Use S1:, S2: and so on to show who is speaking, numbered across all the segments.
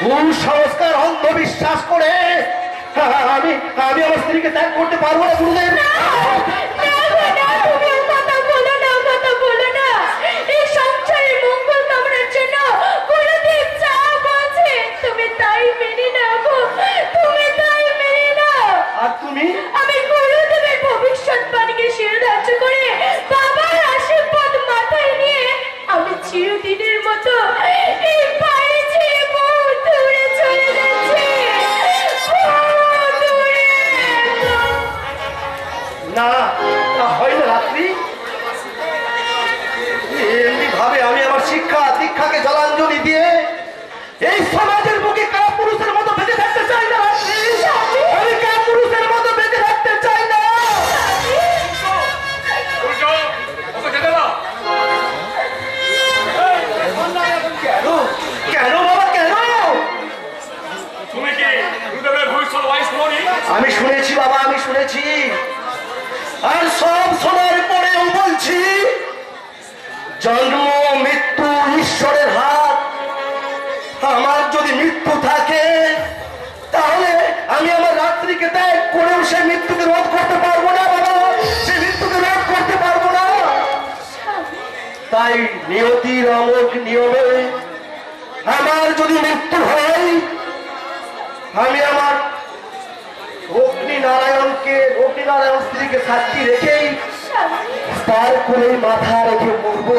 S1: কুসংস্কার অন্ধবিশ্বাস করে আমি আমি আমার স্ত্রীকে ত্যাগ করতে পারবো না গুরুদেব। আর তুমি?
S2: আমি গুরুদেবের ভবিষ্যৎবাণীকে শিরোধার্য করে বাবার আশীর্বাদ মাথায় নিয়ে আমি চিরদিনের মতো এই বাড়ি ছেড়ে বহু দূরে চলে যাচ্ছি।
S1: না, তা হয় না রাত্রি। এমনি ভাবে আমি আমার শিক্ষা দীক্ষাকে জলাঞ্জলি দিয়ে এই সমাজের বুকে কাপুরুষের মতো বেঁচে থাকতে চাই না রাত্রি। আমি কাপুরুষের মতো বেঁচে থাকতে চাই না। কেন কেন বাবা কেন?
S3: তুমি কি গুরুদেবের ভবিষ্যৎবাণী শুনোনি?
S1: আমি শুনেছি বাবা, আমি শুনেছি, আর সব শোনার পরেও বলছি, জন্ম মৃত্যু ঈশ্বরের হাত। আমার যদি মৃত্যু থাকে তাহলে আমি আমার রাত্রিকে ত্যাগ করেও সে মৃত্যুকে রোধ করতে পারবো না বাবা, সে মৃত্যুকে রোধ করতে পারবো না। তাই নিয়তির অমোঘ নিয়মে আমার যদি মৃত্যু হয়, আমি আমার অগ্নিনারায়ণ স্ত্রীকে সাক্ষী রেখেই তার কোলে মাথা রেখে মরবো।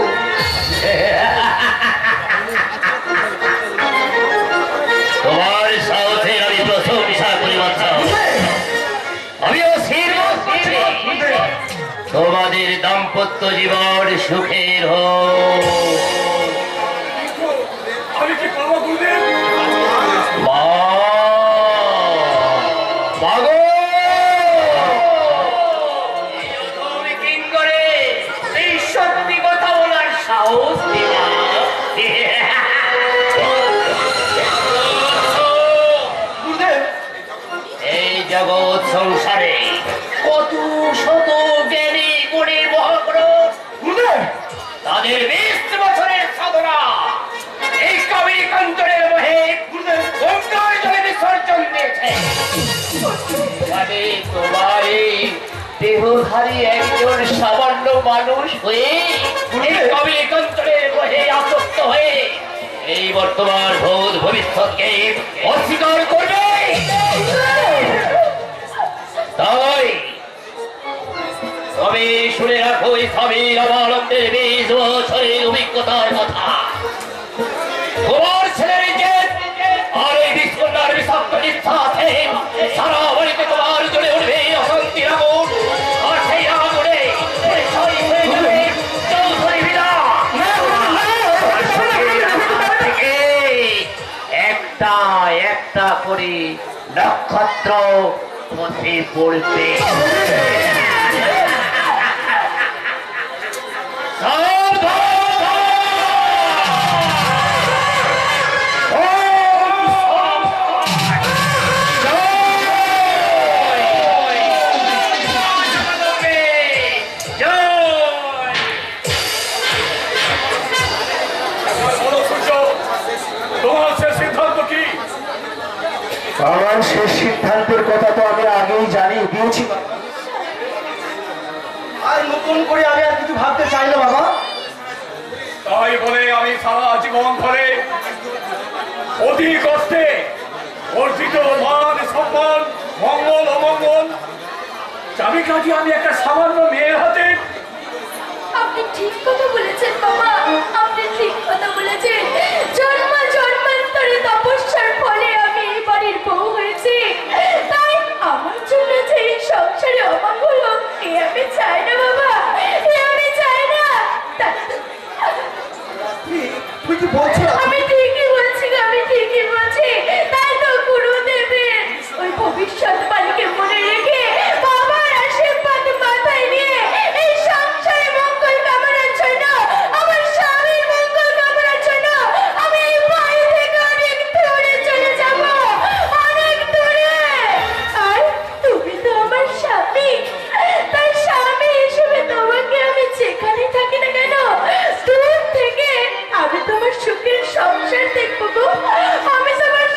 S4: তোমার সাহসে আমি প্রশংসা করি বাচ্চা। আমিও তোমাদের দাম্পত্য জীবন সুখের হোক।
S3: আমি কি করবো গুরুদেব?
S4: তুমি কি করে এই সত্যি কথা বলার সাহস দিলা? এই জগৎ সংসারে কত শত জ্ঞানী গুণী মহাপুরুষ, তাদের 20 বছরের সাধনা এই কাবেরী কান্তরের মহে গঙ্গার জলে বিসর্জন দিয়েছে। তোমার এই দেহধারী একজন সামান্য মানুষ হয়ে এই কাবেরী কান্তরের মহে আসক্ত হয়ে এই বর্তমান ভূত ভবিষ্যৎকে অস্বীকার করবে। তাই তবে শুনে রাখো এই স্বামীর অবলম্বের 20 বছরের অভিজ্ঞতার কথা। তোমার ছেলের ইজ্জত আর এই বিস্ফোরণের বিষাক্ত নিষ্ঠা আছে। সারা বাড়িতে তোমার জ্বলে উঠবে অশান্তির আগুন, আর সেই আগুনে পরিচয় হয়ে যাবে চৌধুরী বিনা। থেকে একটা একটা করে নক্ষত্র পথে পড়বে।
S1: আমার শেষ সিদ্ধান্তের কথা তো আমি আগেই জানিয়ে দিয়েছি, আর নতুন করে আমি আর কিছু ভাবতে চাই না বাবা।
S3: তাই বলে আমি সারা জীবন ধরে অতি কষ্টে অর্জিত মান সম্মান মঙ্গল অমঙ্গল চাবিকাঠি আমি একটা সামান্য মেয়ের হাতে।
S2: আপনি ঠিক কথা বলেছেন বাবা, আপনি ঠিক কথা বলেছেন। জন্ম জন্মান্তরে তপস্যার ফলে আমি এই বাড়ির বউ হয়েছি। তাই আমার জন্য যে এই সংসারে অমঙ্গল হোক, এ আমি চাই না বাবা, এ আমি চাই না।
S1: তুই কি বলছিস?
S2: আমি ঠিকই বলছি, আমি ঠিকই বলছি। তাই তো গুরুদেবের ওই ভবিষ্যৎবাণীকে মনে রেখে বাবার আশীর্বাদ মাথায় নিয়ে এই সংসারে মঙ্গল কামনার জন্য, আমার স্বামীর মঙ্গল কামনার জন্য আমি এই বাড়ি থেকে অনেক দূরে চলে যাব, অনেক দূরে। আর তুমি তো আমার স্বামী, তাই স্বামী হিসেবে তোমাকে আমি যেখানে থাকি না কেন দূর থেকে আমি তোমার সুখের সংসার দেখবো গো, আমি তোমার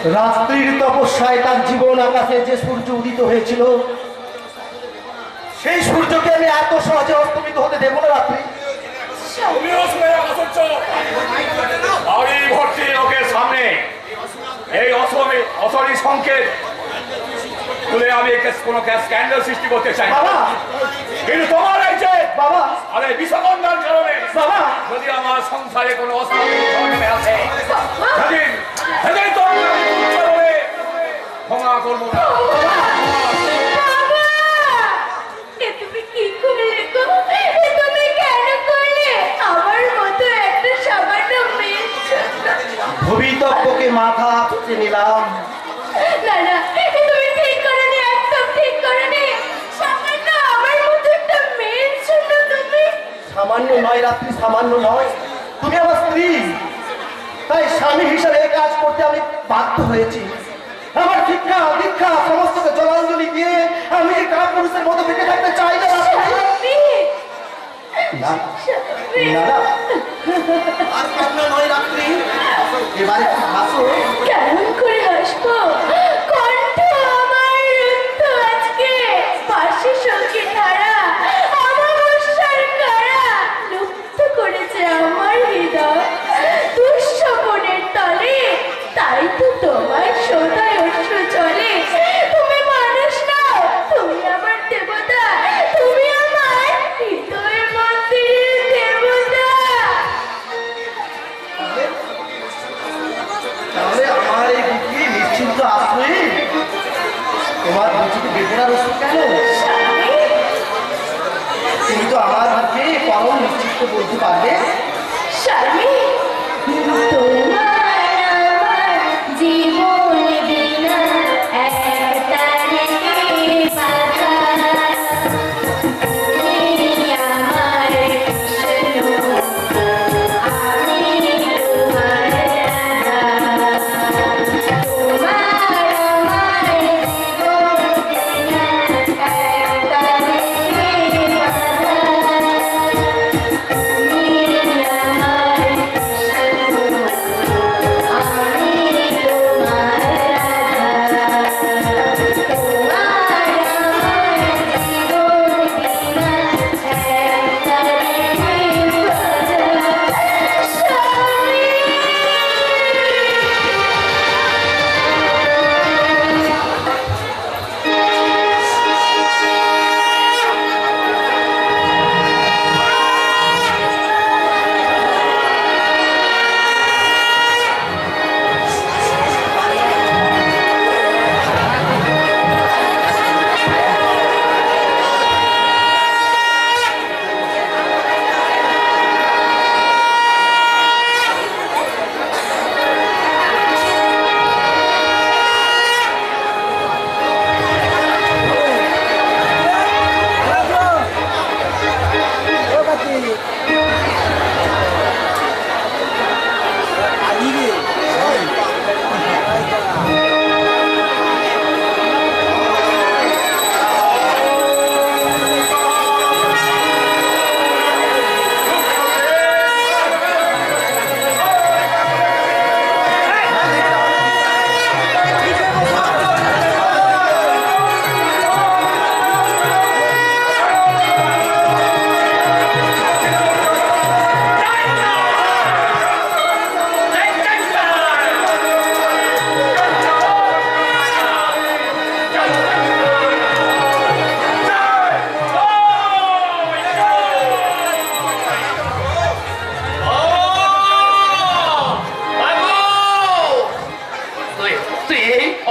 S1: রাত্রির তপস্যায় তার জীবন আকাশে যে সূর্য উদিত হয়েছিল, সেই সূর্যকে আমি এত সহজে অস্তমিত হতে দেবো না রাত্রি।
S3: তুমিও শুনে অসহ্য বাড়ি ভর্তি লোকের সামনে এই অসরি সংকেত তুলে আমি কোনো স্ক্যান্ডাল সৃষ্টি করতে চাই না।
S1: বাবা,
S3: কিন্তু তোমার এই যে
S1: বাবা,
S3: আরে বিষকন্যার কারণে
S1: বাবা,
S3: যদি আমার সংসারে কোনো অসুবিধা আছে সেদিন তোমাকে আমি তুচ্ছ বলে ক্ষমা করবো না।
S2: বাবা, এ তুমি কি করলে গো? এ তুমি কেন করলে? আমার মতো একটা সামান্য মেয়ের জন্য।
S1: ভবিতব্যকে মাথা পেতে নিলাম।
S2: না না, এ তুমি ঠিক করোনি, একদম ঠিক করোনি। সামান্য আমার মতো একটা মেয়ের জন্য তুমি।
S1: সামান্য নয় রাত্রি, সামান্য নয়, তুমি আমার স্ত্রী, তাই স্বামী হিসাবে এই কাজ করতে আমি বাধ্য হয়েছি। আমার শিক্ষা দীক্ষা সমস্তকে জলাঞ্জলি দিয়ে আমি এই কাপুরুষের মতো বেঁচে থাকতে চাই না রাত্রি।
S2: স্বামী,
S1: না,
S2: স্বামী।
S1: না, না, আর কান্না নয় রাত্রি, এবারে হাসো।
S2: কেমন করে হাসবো? কণ্ঠ আমার রুদ্ধ আজকে, পাশে সঙ্গে ধারা, অমাবস্যার কারা লুপ্ত করেছে আমার হৃদয় দুঃস্বপনের তলে। তাই তো তোমার সদায় অশ্রু চলে। তুমি মানুষ নাও, তুমি আমার দেবতা, তুমি আমার হৃদয় মন্দিরের দেবতা।
S1: তাহলে আমার এই বুদ্ধি নিশ্চিন্ত আশ্রয়ী তোমার বুঝিতে বেদনার ওষুধ কেন?
S2: স্বামী,
S1: তুমি তো আমার বুকে পরম নিশ্চিন্ত বলতে পারবে।
S2: স্বামী, তোমার আমার জীবন বিনা একটা রে বাধা। তুমি আমার কৃষ্ণ, আমি তোমার রাধা। তোমার আমার জীবন বিনা একটা রে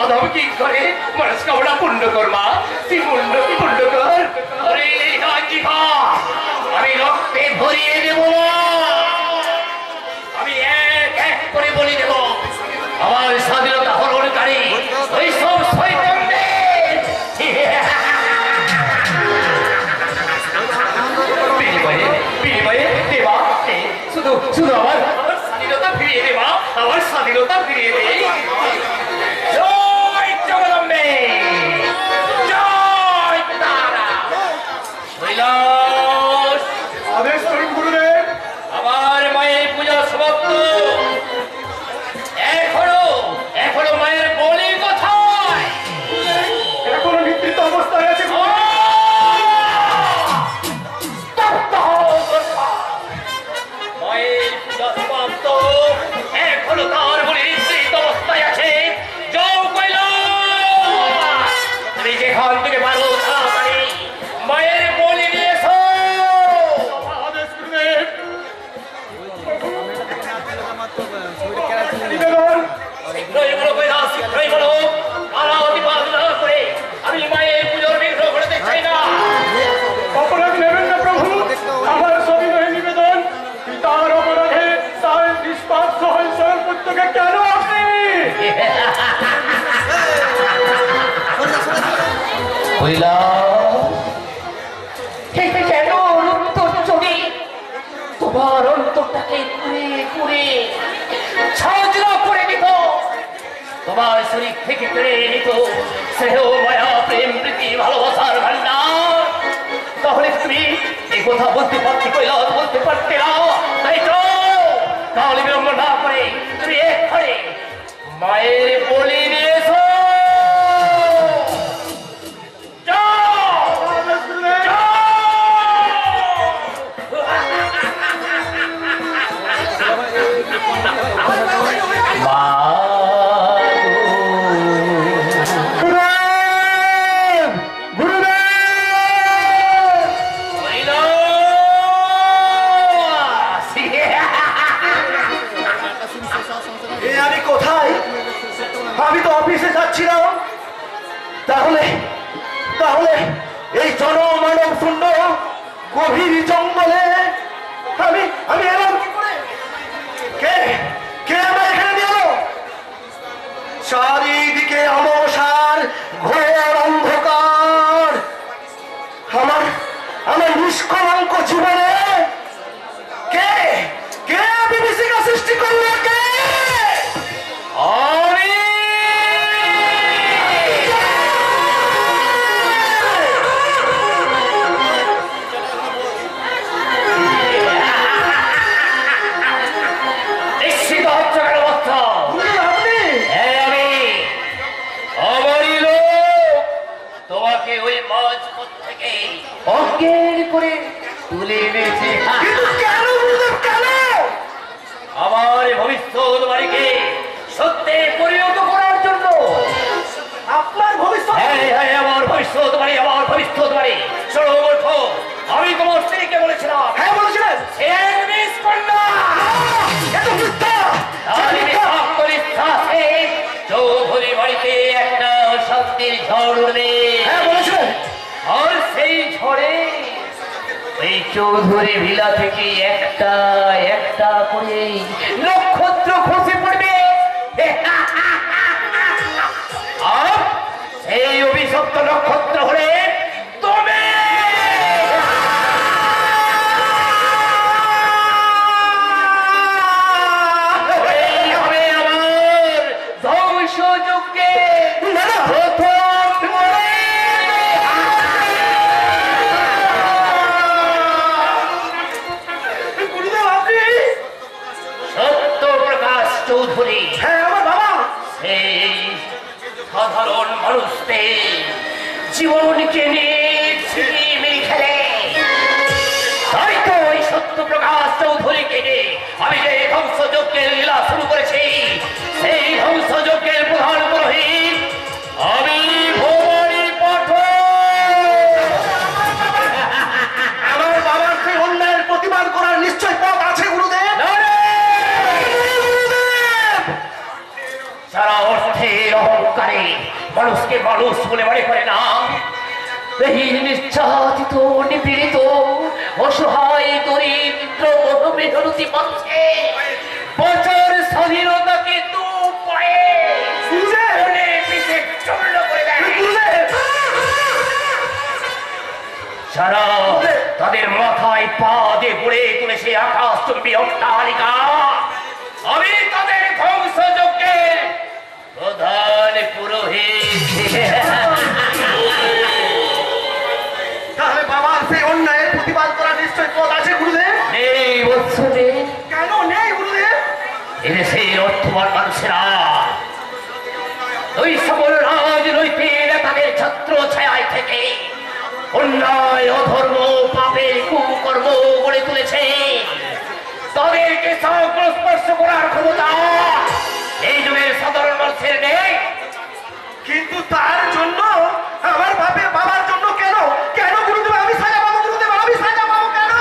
S4: অধমকি করে মনস্কামনা পূর্ণ করমা, তুই পূর্ণ কর। আরে আঞ্জিহা আমি রক্তে ভরিয়ে দেব, আমি এক এক করে বলি দেব আমার স্বাধীনতা হরণকারী ওই সব শয়তানদের বিনিময়ে দেবা। শুধু শুধু আমার স্বাধীনতা ফিরিয়ে দেবা, আমার স্বাধীনতা ফিরিয়ে দে। জয় জগদম্বে, জয় তারা। কৈলাস
S3: আদেশ করুন গুরুদেব।
S4: আমার মায়ের পূজা সমাপ্ত। এখনো মায়ের
S3: তোকে কেন আপনি
S4: কেন অন্তর চলে তোমার অন্তরটাকে ঘুরে ঘুরে ছাজরা করে দিত, তোমার শরীর থেকে কেড়ে নিত স্নেহ মায়া প্রেম প্রীতি ভালোবাসার ভান্ডার। তাহলে তুমি এই কথা বলতে পারতে কৈলাস বলতে পারতে না, তাই তো তাহলে বিলম্ব না করে তুমি এক্ষণে মায়ের বলি নিয়েছো।
S1: আমি কোথায়? আমি তো অফিসে যাচ্ছিলাম। তাহলে তাহলে এই জনমানব শূন্য গভীর জঙ্গলে আমি আমি এলাম কি করে? কে কে আমার এখানে নিয়ে এলো? চারিদিকে অমসার ঘোর অন্ধকার। আমার আমার নিষ্কলঙ্ক জীবনে কে কে বিভীষিকা সৃষ্টি করলো? কে?
S4: তোমাকে ওই মাঝপথ থেকে অজ্ঞান করে তুলে এনেছে
S1: কেন গুরুদেব, কেন?
S4: আমার ভবিষ্যৎ বাড়িকে সত্যে পরিণত করার জন্য।
S1: আপনার ভবিষ্যৎ?
S4: হ্যাঁ হ্যাঁ, আমার ভবিষ্যৎ বাড়ি, আমার ভবিষ্যৎ বাড়ি। শোনো মূর্খ, আমি তোমার স্ত্রীকে বলেছিলাম।
S1: হ্যাঁ বলেছিলেন।
S4: সে মিস করলো।
S1: এত মিথ্যা!
S4: আমি আত্মনিশ্বাসে চৌধুরী বাড়িতে একটা শান্তির ঝড় উঠবে।
S1: হ্যাঁ বলেছিলেন।
S4: আর সেই ঝড়ে এই চৌধুরী ভিলা থেকে একটা একটা করে নক্ষত্র খসে পড়বে। আর সেই অভিশপ্ত নক্ষত্র হলে তুমি। এই হবে আমার ধ্বংসযজ্ঞে প্রথম মরে।
S1: গুরুদেব আপনি?
S4: সত্যপ্রকাশ চৌধুরী
S1: হ্যাঁ আমার বাবা।
S4: সেই সাধারণ মানুষদের জীবনকে নিয়ে ছিনিমিনি খেলে। তাই তো ওই সত্যপ্রকাশ চৌধুরীকে নিয়ে আমি যে ধ্বংসযজ্ঞের লীলা শুরু করেছি, সেই ধ্বংসযজ্ঞের প্রধান পুরোহিত আমি ভবানী পাঠক।
S1: আমার বাবার সেই অন্যায়ের প্রতিবাদ করার নিশ্চয় পথ আছে গুরুদেব।
S4: সারা অর্থের অহংকারে মানুষকে মানুষ বলে মনে করে না। এই নির্যাতিত নিপীড়িত অসহায় দরিদ্র মেহনতি মানুষে বছর স্বাধীনতাকে দু পায়ে মনে পিছে চূর্ণ করে দেয়। সারা তাদের মাথায় পা দিয়ে পড়ে তুলেছে আকাশ চুম্বী অট্টালিকা। আমি তাদের ধ্বংসযজ্ঞের প্রধান পুরোহিত।
S1: তাহলে বাবার সেই অন্যায়ের প্রতিবাদ করার নিশ্চয় পথ আছে গুরুদেব।
S4: নেই বৎসরে,
S1: কেন নেই গুরুদেব?
S4: এদেশের অর্থবান মানুষেরা ওই সকল রাজনৈতিক নেতাদের ছত্র ছায়ায় থেকে অন্যায় অধর্ম পাপের কুকর্ম গড়ে তুলেছে। তাদেরকে স্পর্শ করার ক্ষমতা এই যুগের সাধারণ মানুষের নেই।
S1: কিন্তু তার জন্য আমার বাবার জন্য কেন কেন গুরুদেব আমি সাজা পাবো? গুরুদেব আমি সাজা পাবো কেন?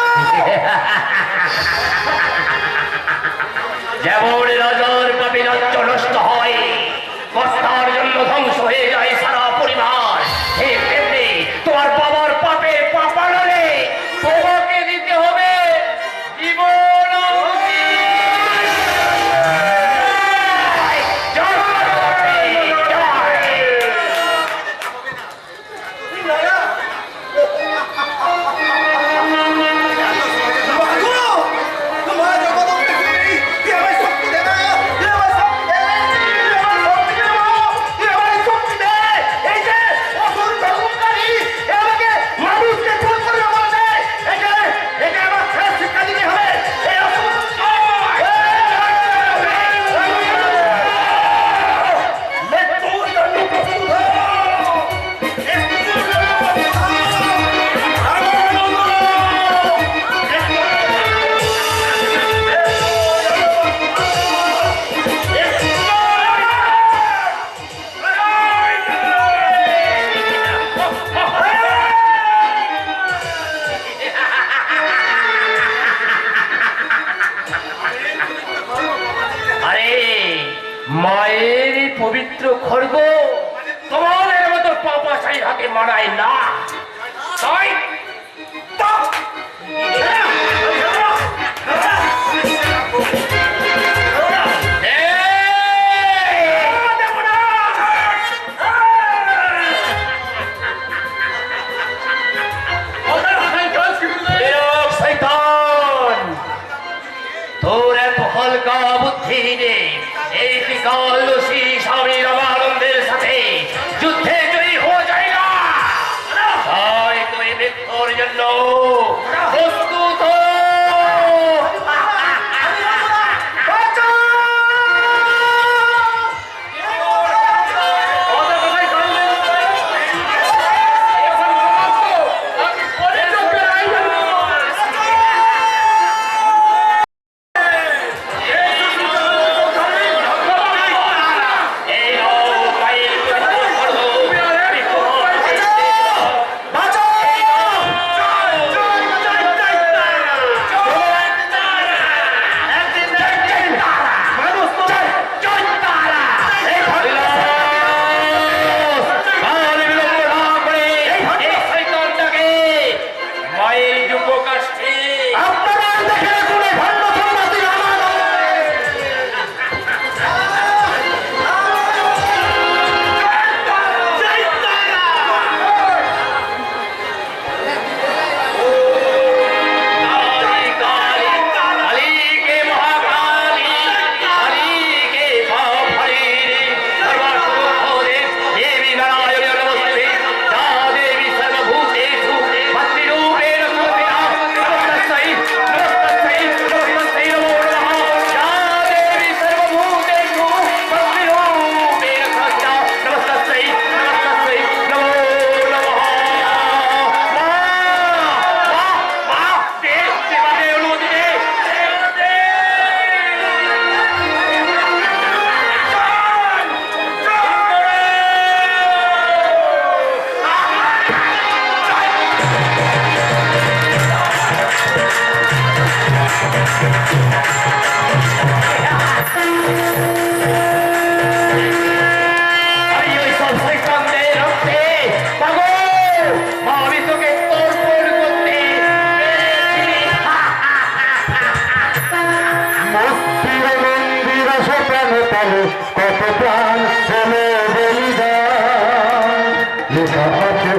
S4: যেমন রাজার পাপে রাজ্য নষ্ট হয়, কর্তার জন্য ধ্বংস হয়ে যায় সারা পরিবার, ঠিক তেমনি তোমার বাবার পাপে পাপাড়ে তোমাকে দিতে হবে জীবন। মায়ের এই পবিত্র খর্ব তোমাদের মতো পাপাশাই হাতে মানায় না। তাই তোর এত হালকা বুদ্ধি নেই, এই ত্রিকালদর্শী স্বামী রামানন্দের সাথে যুদ্ধে জয়ী হওয়া যায় না। তাই তুই মৃত্যুর জন্য প্রস্তুত হ।
S1: কত প্রাণ হলো বলিদান লেখা আছে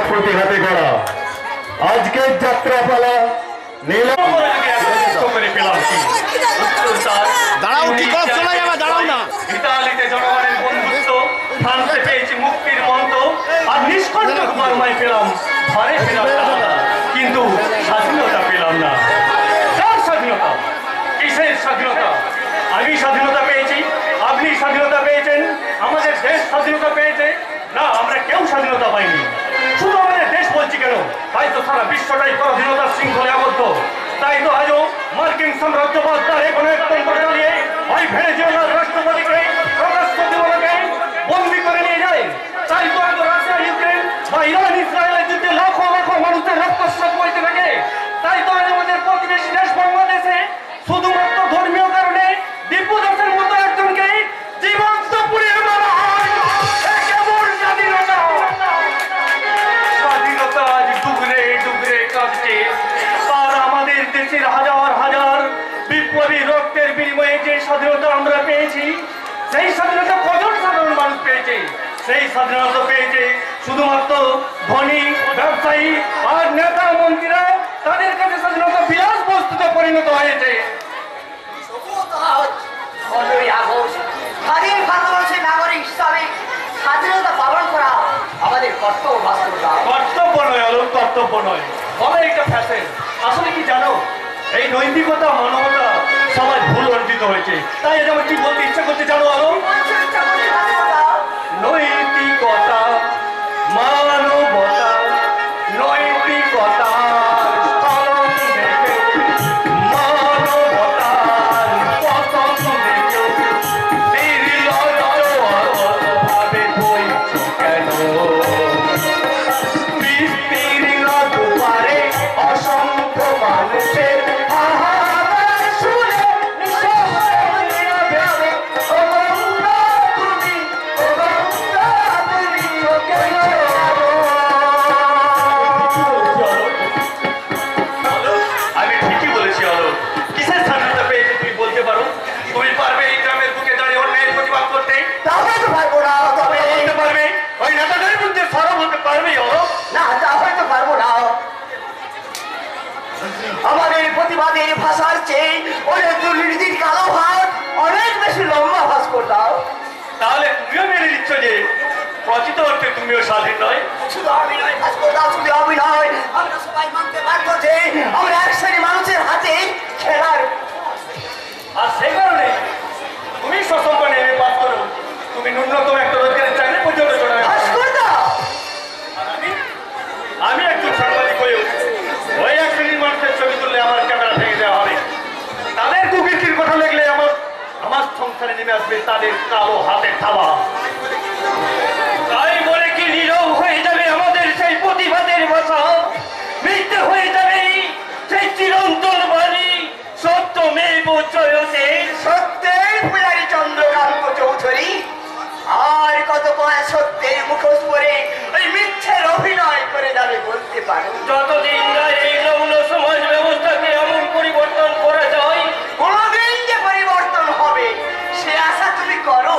S1: প্রতিঘাতে করা আজকের যাত্রাপালা
S3: দাঁড়াও, কি কষ্ট চলে যাবে, দাঁড়াও না। ইতালিতে জনগণের বন্ধুত্ব, ফ্রান্সে পেয়েছি মুক্তির মন্ত্র, আর নিষ্কণ্টক বার্মায় পেলাম ঘরে ফেরার টাকা। কিন্তু স্বাধীনতা পেলাম না। কার স্বাধীনতা? কিসের স্বাধীনতা? আমি স্বাধীনতা পেয়েছি, আপনি স্বাধীনতা পেয়েছেন, আমাদের দেশ স্বাধীনতা পেয়েছে না, আমরা কেউ স্বাধীনতা পাইনি। শুধু আমাদের দেশ বলছি কেন, তাই তো সারা বিশ্বটাই পরাধীনতার শৃঙ্খলে আবদ্ধ। তাই তো আজও মার্কিন সাম্রাজ্যবাদ তার এখন একতন্ত্র চালিয়ে ওই ভেনেজুয়েলার রাষ্ট্রপতিকে রাষ্ট্রপতিকে বন্দী করে নিয়ে যায়। তাই তো আজও রাশিয়া ইউক্রেন বা ইরান ইসরায়েলের যুদ্ধে লাখো লাখো মানুষের রক্তস্রোত বইতে থাকে। তাই তো আজ আমাদের প্রতিবেশী দেশ বাংলাদেশে শুধুমাত্র ধর্মীয় কারণে দীপু দাসের মতো একজনকে জীবন্ত পুড়িয়ে মারা হয়। কেমন স্বাধীনতা? স্বাধীনতা আজ ডুবরে ডুবরে কাঁদছে। আর আমাদের দেশের হাজার হাজার বিপ্লবী রক্তের বিনিময়ে যে স্বাধীনতা আমরা পেয়েছি, সেই স্বাধীনতা কজন সাধারণ মানুষ পেয়েছে? সেই স্বাধীনতা পেয়েছে শুধুমাত্র ধনী ব্যবসায়ী আর নেতা মন্ত্রীরা। তাদের কাছে স্বাধীনতা বিলাস বস্তুতে পরিণত হয়েছে।
S5: 15ই আগস্ট স্বাধীন ভারতবর্ষের নাগরিক হিসাবে স্বাধীনতা পালন করা আমাদের কর্তব্য। বাস্তবতা
S3: কর্তব্য নয়, আলোক কর্তব্য নয়, বলে এটা ফ্যাশন। আসলে কি জানো, এই নৈতিকতা মানবতা সমাজ ভুল অর্জিত হয়েছে। তাই আজ আমার কি বলতে ইচ্ছা করতে জানো আলো? দিচ্ছ যে প্রচিত অর্থে তুমিও স্বাধীন নয়।
S5: শুধু আমি নয় ভাস্করদা, শুধু আমি নয়, আমরা সবাই মানতে পারবো যে আমরা এক শ্রেণী মানুষের হাতে খেলার।
S3: আর সেই কারণে তুমি সসম্মানে এমএ পাস করো, তুমি ন্যূনতম একটা রোজগারের চাকরি পর্যন্ত জোটাবে।
S5: ভাস্করদা,
S3: আর আমি একজন সাংবাদিক হয়েও ওই এক শ্রেণীর মানুষের ছবি তুললে আমার ক্যামেরা ভেঙে দেওয়া হবে। তাদের কুকীর্তির কথা লিখলে আমার সংসারে নেমে আসবে তাদের কালো হাতের থাবা। তাই বলে কি নীরব হয়ে যাবে আমাদের সেই প্রতিবাদের ভাষা? মিথ্যে হয়ে যাবে সেই চিরন্তন বাণী সত্যমেব জয়তে।
S5: সত্যের পূজারী চন্দ্রকান্ত চৌধুরী, আর কত কয় সত্যের মুখোশ পরে ওই মিথ্যের অভিনয় করে যাবে বলতে পারো?
S3: যতদিন না এই নগ্ন সমাজ ব্যবস্থাকে এমন পরিবর্তন করা যায়,
S5: কোনদিন যে পরিবর্তন হবে সে আশা তুমি করো?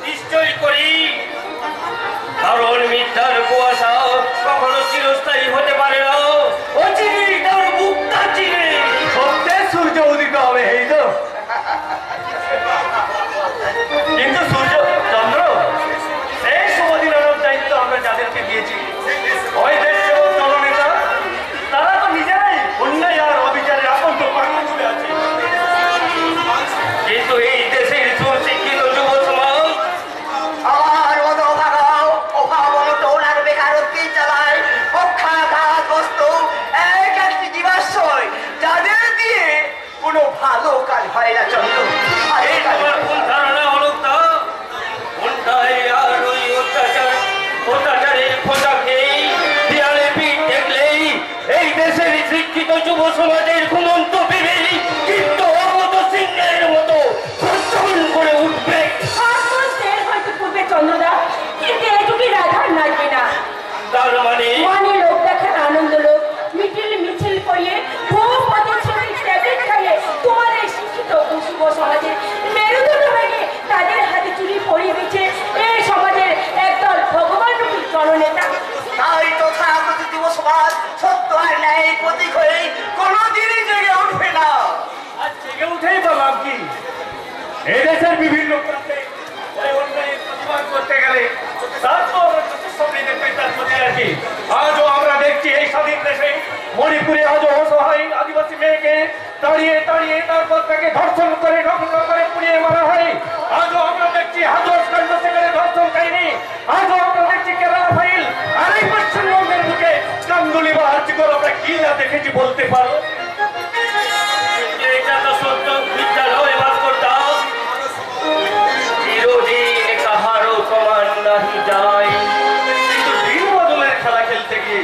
S3: নিশ্চয়ই করি। কারণ মিথ্যার কুয়াশা কখনো চিরস্থায়ী হতে পারে না। অচিরেই তার মুক্তা চিরে সত্যের সূর্য উদিত হবে। এই তো কিন্তু সূর্য চন্দ্র সেই শুভদিনের দায়িত্ব আমরা যাদেরকে দিয়েছি, ওই দেশের জননেতা, তারা তো নিজেরাই অন্যায় আর অবিচারের আকন্ত পাগল হয়ে আছে। কিন্তু এই দেশের সুশিক্ষিত যুব সমাজ
S5: আমার মতো অভাবনত ওনার বেকারত্বে চালায় অক্ষাঘাত বস্তু এক একটি জীবাশ্রয়, যাদের দিয়ে কোনো ভালো কাজ হয় না চন্দ্র। আর
S3: এই
S5: এই কাজ
S3: তোমার ভুল ধারণা হলো তা কোনটাই আর ওই অত্যাচারের খোঁজা খেয়েই দেয়ালে পিঠ দেখলেই এই দেশের শিক্ষিত যুব সমাজের ঘুমন্ত বিবেক কিন্তু অমত সিংহের মতো গর্জন করে উঠবে।
S2: আত্মস্থের হয়তো পূর্বে চন্দ্রদা, কিন্তু এটুকুই রাধার নাচবে না।
S3: তার মানে
S2: মানে লোক দেখার আনন্দ লোক মিছিল করিয়ে বহু প্রতিশ্রুতি ট্যাবলেট খাইয়ে তোমার এই শিক্ষিত যুব সমাজের মেরুদণ্ড ভেঙে তাদের হাতে চুরি পরিয়ে দিচ্ছে এই সমাজের একদল ভগবানরূপী জননেতা।
S5: তাই তো থাকত যুব সমাজ সত্য আর ন্যায় প্রতীক হয়ে কোনোদিনই জেগে উঠবে না।
S3: আজ জেগে উঠেই বা লাভ কি? এই দেশের বিভিন্ন প্রান্তে ওই অন্যায়ের প্রতিবাদ করতে গেলে তার তো আমরা যথেষ্ট দেখবে তার প্রতি আর কি। আজও আমরা দেখছি এই স্বাধীন দেশে মণিপুরে আজও অসহায় আদিবাসী মেয়েকে দাঁড়িয়ে দাঁড়িয়ে তারপর তাকে ধর্ষণ করে নগ্ন করে পুড়িয়ে মারা হয়। আজও আমরা দেখছি হাজর কাণ্ড সেখানে ধর্ষণ কাহিনী। আজও আমরা দেখছি কেরালা ফাইল। আর এই পশ্চিমবঙ্গের বুকে কান্দুলি বা আর্চিকর আমরা কি না দেখেছি বলতে পারো? এটা তো সত্য, মিথ্যা নয় ভাস্করদা। চিরদিন কাহারও সমান নাহি যায়। কিন্তু দিন বদলের খেলা খেলতে গিয়ে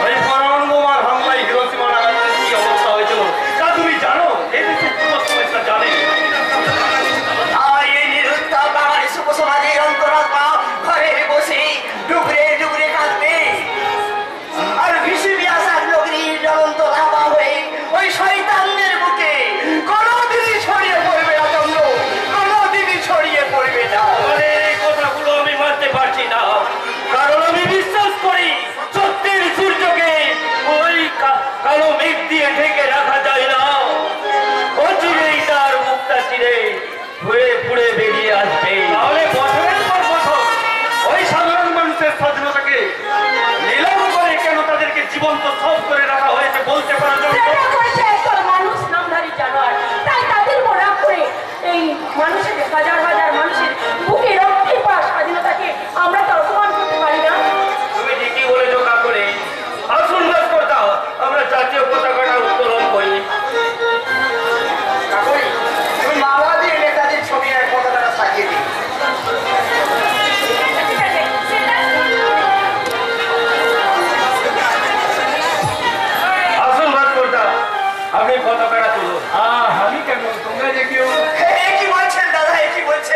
S3: ওই পরমাণু বোমার হামলায় হিরোশিমা নাগাসাকির কি অবস্থা হয়েছিল তা তুমি জানো? এই দেশের যুব সমাজটা জানে।
S5: তাই এই নিরুত্তাপ বাঙালি যুব সমাজের অন্তরাত্মা ঘরে বসে ডুবরে ডুবরে কাঁদবে। আর ভিসিবি আসার নগরীর জ্বলন্ত লাভা হয়ে ওই শয়তানদের বুকে কোনোদিনই ছড়িয়ে পড়বে না চন্দ্র, কোনোদিনই ছড়িয়ে পড়বে না।
S3: মানে এই কথাগুলো আমি মানতে পারছি না, কারণ আমি বিশ্বাস করি সত্যের সূর্যকে ওই কালো মেঘ দিয়ে ঢেকে রাখা যায় না। অচিরেই তার মুখটা চিরে ঘুরে ঘুরে বেরিয়ে আসবে। তাহলে বছরের পর বছর ওই সাধারণ মানুষের স্বাধীনতাকে নিলাম করে কেন তাদেরকে জীবন্ত সব করে রাখা হয়েছে বলতে পারা যাবে?
S2: সেটা করেছে একদল মানুষ নামধারী জানোয়ার। তাই তাদের উপর রাগ করে এই মানুষের হাজার হাজার মানুষের বুকে রক্তের পা স্বাধীনতাকে আমরা তো অপমান করতে পারি না।
S3: তুমি ঠিকই বলেছো কাকুরে। আসুন ভাস্করদা, আমরা জাতীয় পতাকাটা উত্তোলন করি।
S5: কাকুই, তুমি মালা দিয়ে নেতাজির ছবি আর পতাকাটা সাজিয়ে দিই।
S2: ঠিক আছে,
S3: আসুন ভাস্করদা, আপনি পতাকাটা তুলুন। আমি কেন, তোমরা যে কেউ
S5: কি বলছেন দাদা, কি বলছেন?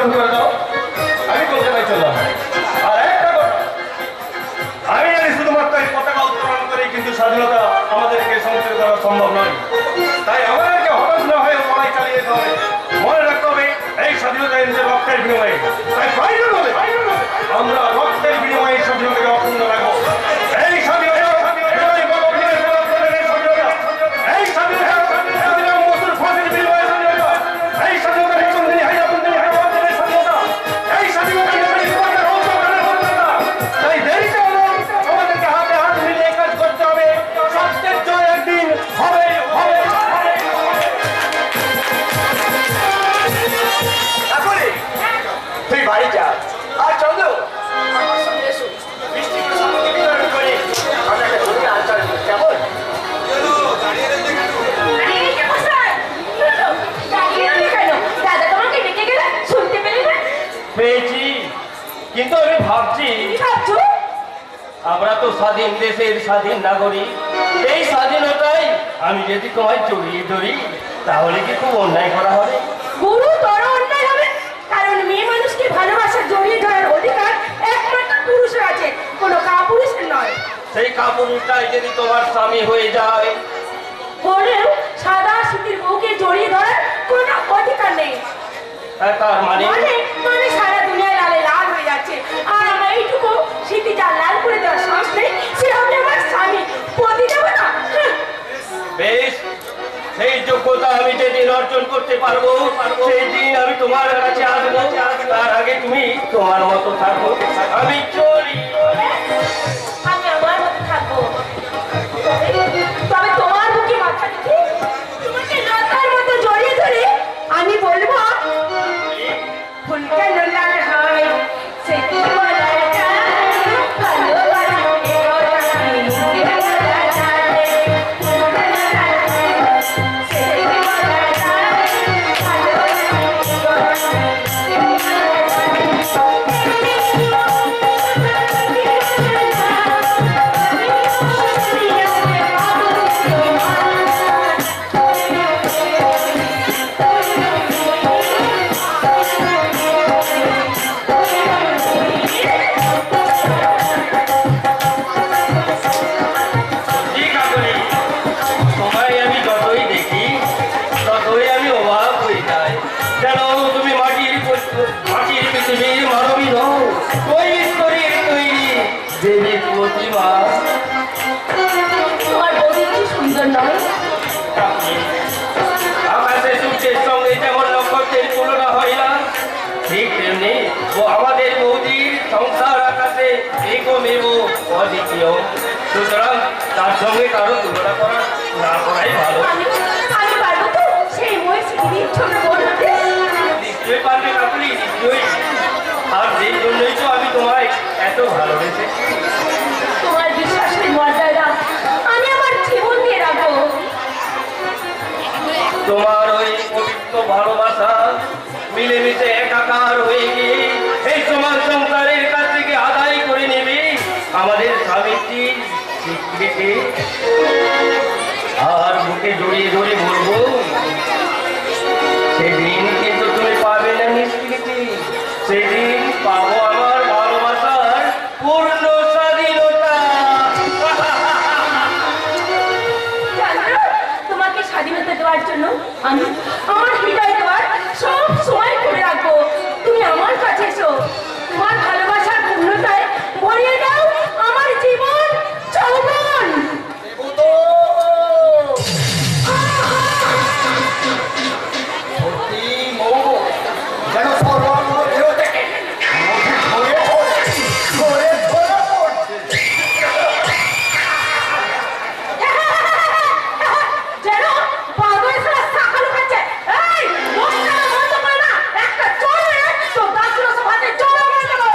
S3: বরণ করে দাও, আমি কলকাতায় চললাম। আর একটা কথা, আমি জানি শুধুমাত্র এই পতাকা উত্তোলন করেই কিন্তু স্বাধীনতা আমাদেরকে সংস্কৃত করা সম্ভব নয়। তাই আমাদেরকে হতাশ না হয়ে লড়াই চালিয়ে যেতে হবে। মনে রাখতে হবে এই স্বাধীনতা এনেছে রক্তের বিনিময়ে। তাই প্রয়োজন হলে আমরা রক্তের বিনিময়ে এই স্বাধীনতাকে অক্ষুণ্ণ রাখবো। এই স্বাধীনতা এই স্বাধীনতা ক্ষুদিরাম বসুর ফাঁসির বিনিময়ে স্বাধীনতা, এই স্বাধীনতা চন্দ্রী হাইদাবন্দিনী হাইদাবাদের স্বাধীনতা, এই স্বাধীনতা তাই দেরিতে হলো আমাদেরকে হাতে হাত মিলিয়ে কাজ করতে হবে। সত্যের জয় একদিন হবে হবে হবে।
S5: তারপরে তুই বাড়ি যা, আর চন্দ্র আমার সঙ্গে এসো, মিষ্টি প্রসঙ্গে বিতরণ করে আমরা একটা ছবি আলোচনা করি, কেমন?
S2: আরে এই যে মশাই, কি হলো? দাঁড়িয়ে রইলে কেন? দাদা তোমাকে ডেকে গেলে শুনতে পেলে না?
S4: পেয়েছি, কিন্তু আমি ভাবছি
S2: কি ভাবছো?
S4: আমরা তো স্বাধীন দেশের স্বাধীন নাগরিক। এই স্বাধীনতায় আমি যদি তোমায় জড়িয়ে ধরি তাহলে কি খুব অন্যায় করা হবে?
S2: গুরুতর অন্যায় হবে, কারণ মেয়ে মানুষকে ভালোবাসা জড়িয়ে ধরার অধিকার একমাত্র পুরুষের আছে, কোনো কাপুরুষের নয়।
S4: সেই কাপুরুষটাই যদি তোমার স্বামী হয়ে যায়,
S2: হলেও সাদা শীতের বউকে জড়িয়ে ধরার কোনো অধিকার নেই।
S4: তার মানে
S2: মানে মানে সারা দুনিয়ায় লালে লাল হয়ে যাচ্ছে, আর আমার এইটুকু শীতে যা লাল করে দেওয়ার সাহস নেই, সে হবে আমার স্বামী। পতি দেবো না?
S4: বেশ, সেই যোগ্যতা আমি যেদিন অর্জন করতে পারবো সেই দিন আমি তোমার কাছে আসবো। তার আগে তুমি তোমার মতো থাকো, আমি চলি।
S2: আমি আমার মতো থাকবো, তবে তোমার বুকে মাথা রেখে তোমাকে লতার মতো জড়িয়ে ধরে আমি বলবো, ফুল কেন লাল হয় সে কি বলা যায়, ভালোবাসা এ ওরা কি বলা যায়, ফুল কেন লাল হয় সে কি বলা যায়, ভালোবাসা এ ওরা কি
S4: ঠিক আছে, তোমায় আমি যতই দেখি ততই আমি অবাক হয়ে যাই। কেন তুমি মাটির পৃথিবীর মানবী নও, ওই ঈশ্বরের তৈরি দেবীর প্রতিমা।
S2: তোমার বৌদি কি সুন্দর নয়?
S4: আকাশে সূর্যের সঙ্গে যেমন নক্ষত্রের তুলনা হয় না, ঠিক তেমনি আমাদের বৌদির সংসার আকাশে একমেব অদ্বিতীয়। সুতরাং তার সঙ্গে কারো তুলনা করা না করাই ভালো।
S2: আমি পারবো তো সেই মহিষী দিদির ছোট বোন হতে?
S4: নিশ্চয়ই পারবে কাকুলি, নিশ্চয়ই। আর সেই জন্যই তো আমি তোমায় এত ভালোবেসেছি।
S2: তোমার বিশ্বাসের মর্যাদা আমি আমার জীবন দিয়ে রাখবো।
S4: তোমার ওই পবিত্র ভালোবাসা মিলেমিশে একাকার হয়ে গিয়ে এই সমাজ সংসারের কাছ থেকে আদায় করে নেবে আমাদের স্বামীটির স্বীকৃতি। আর বুকে জড়িয়ে ধরে বলবো, সেদিন কিন্তু তুমি পাবে না নিষ্কৃতি, সেদিন পাবো আমার ভালোবাসার পূর্ণ স্বাধীনতা।
S2: জানো, তোমাকে স্বাধীনতা দেওয়ার জন্য আমি আমার হৃদয় দেওয়ার সব সময় করে রাখবো। তুমি আমার কাছে এসো, তোমার ভালোবাসার পূর্ণতায় ভরিয়ে দাও আমার জীবন যৌবন।
S1: যেন সর্বাঙ্গ দেহ থেকে মধু ঝরে ধরা পড়ছে।
S2: যেন পাগল সারা সাকাল খাচ্ছে। এই লোকটা বন্ধ করে না, একটা চড়ে তো দাসুর সভাতে চড়ে মেরে দেবো।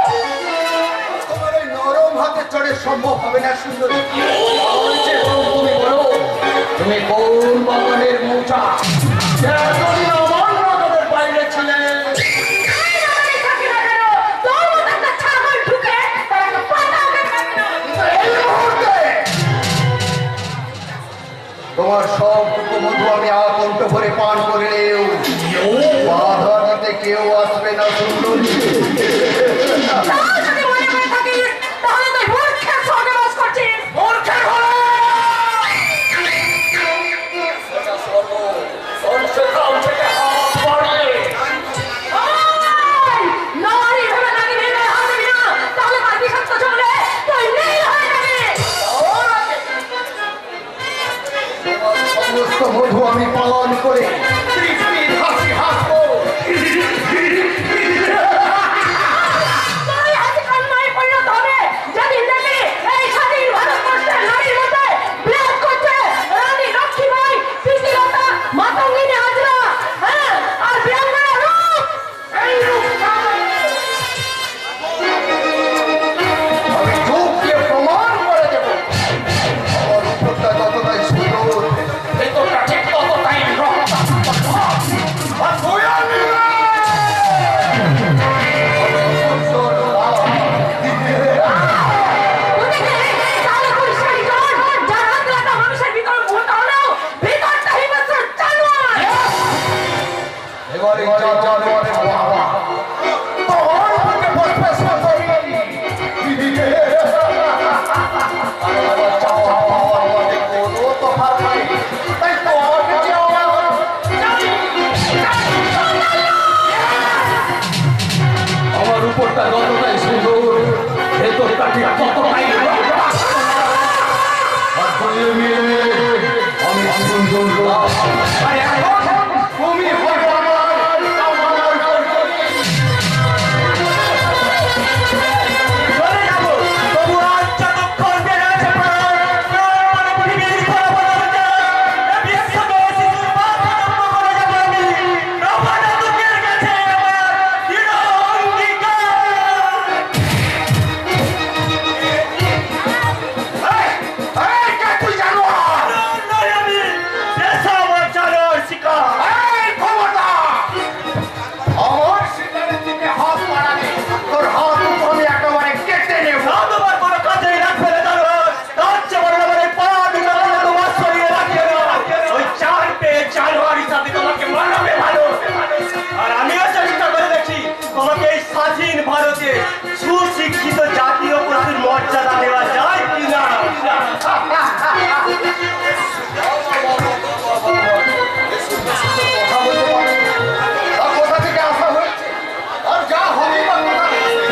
S1: তোমার ওই নরম হাতে চড়ে সম্ভব হবে না সুন্দরী। তুমি বলো, তুমি কোন বাগানের মৌচা এতদিন আমার নজরের বাইরে ছিলে?
S2: এই নরমে থাকি না কেন, তোর মতো একটা ছাগল ঢুকে তার একটা পাতাও খাবে না।
S1: এই মুহূর্তে তোমার সবটুকু মধু আমি আকণ্ঠ ভরে পান করে নেও, বাধা দিতে কেউ আসবে না। সুন্দরী।
S2: তা যদি মনে করে থাকিস, তাহলে তুই মূর্খের স্বর্গে বাস করছিস।
S3: মূর্খের ঘরে! সেটা স্বর্গ, সেখান থেকে হাত বাড়িয়ে
S2: ওই! নারী ভেবে নাকি নির্ণয় হবে না, তাহলে তার বিষাক্ত চলে তুই নীল হয়ে যাবি।
S1: সমস্ত মধু আমি পালন করে তৃপ্তির হাসি হাসবো।
S2: তুই হাসি কান্নায় পরিণত হবে যেদিন দেখবি এই স্বাধীন ভারতবর্ষের নারীর মধ্যে বিরাজ করছে রানী লক্ষ্মীবাই, প্রীতিলতা, মাতঙ্গিনী হাজরা, হ্যাঁ, আর বীরাঙ্গনা রূপ। এই রূপ
S1: আমি চোখ দিয়ে প্রমাণ করে দেবো আমার উপরটা যতটাই সুন্দর
S3: ভেতরটা ঠিক ততটাই রক্তাক্ত। আর তুই আমি
S2: তাহলে পরিষ্কারই কর, যার হাত লাগা মানুষের ভিতর ভূত হলেও ভিতরটা হিংস্র জানোয়ার।
S1: এবারে যা জানোয়ারের বাবা তোমার বুকে ফসফস করি। আমার চাওয়া পাওয়ার মধ্যে কোনো তফাৎ নাই, তাই তো আমাকে চাওয়া। আমার উপরটা যতটাই সুন্দর ভেতরটা ঠিক ততটাই রক্তাক্ত। আর দুয়ে মিলে আমি সুন্দর। আর এখন তুমি হবে আমার চলে যাবো, তবু আজ যতক্ষণ বেড়ে আছে প্রাণ পৃথিবীর বিশ্বকে শিশুর পাপ আরম্ভ করে যাবো আমি। নবজাতকের কাছে আমার দৃঢ় অঙ্গীকার। এই কে তুই জানোয়ার? নই আমি, পেশা আমার জানোয়ার শিকার। এই খবরদার! আমার শিকারের দিকে হাত বাড়াবি, তোর হাত আমি একেবারে কেটে নেব। তোমার কোনো কাজেই রাখবে না জানোয়ার। তার চেয়ে বড় আমার এই পা দুটো বলে তোমার শরীরে রাখিয়ে দাও। ওই চার পেয়ে জানোয়ার হিসাবে তোমাকে মানাবে ভালো। আর আমিও চেষ্টা করে দেখি তোমাকে এই স্বাধীন ভারতে সুশিক্ষিত জাতীয় পশুর মর্যাদা দেওয়া যায় কিনা। কোথা থেকে আসা হয়েছে আর যা হবে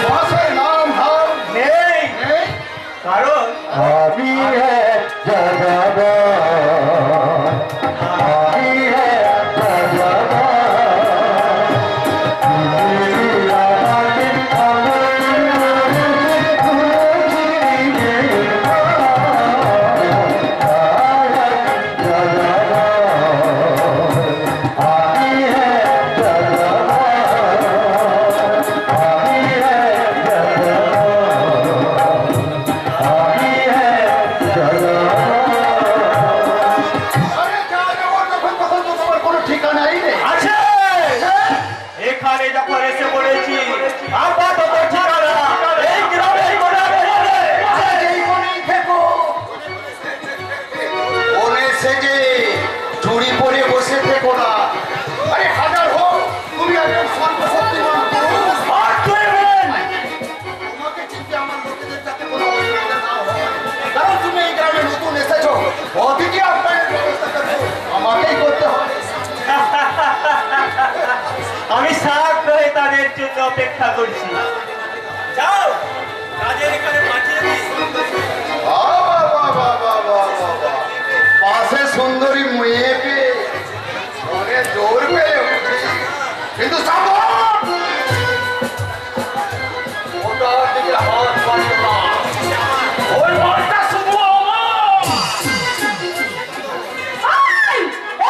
S1: বাসের নাম ধাম নেই, কারণ আমি কোনো ঠিকানাই নেই।
S3: আছে এখানে যখন এসে বলেছি আপাতত ঠিকানা এই গ্রামের কোনায় এই কোণেই থেকো। কোণে সেজে চুরি পরে বসে থেকো না। আরে হাজার হোক তুমি একজন সর্বশক্তিমান পুরুষ। আর তুই বলেন তোমাকে চিনতে আমার লোকেদের যাতে কোনো অসুবিধা না হয়, কারণ তুমি এই গ্রামে নতুন এসেছো। অতিথি আপনাদের ব্যবস্থা করবো আমাকেই করতে হবে। আমি সাত হয়ে তাদের জন্য অপেক্ষা করছি। যাও কাজের এখানে পাঠিয়ে দিই। পাশে সুন্দরী মেয়েকে মনে জোর পেলে কিন্তু ওটার দিকে হাত বাড়িয়ে না। ওই মালটা শুধু
S2: এই!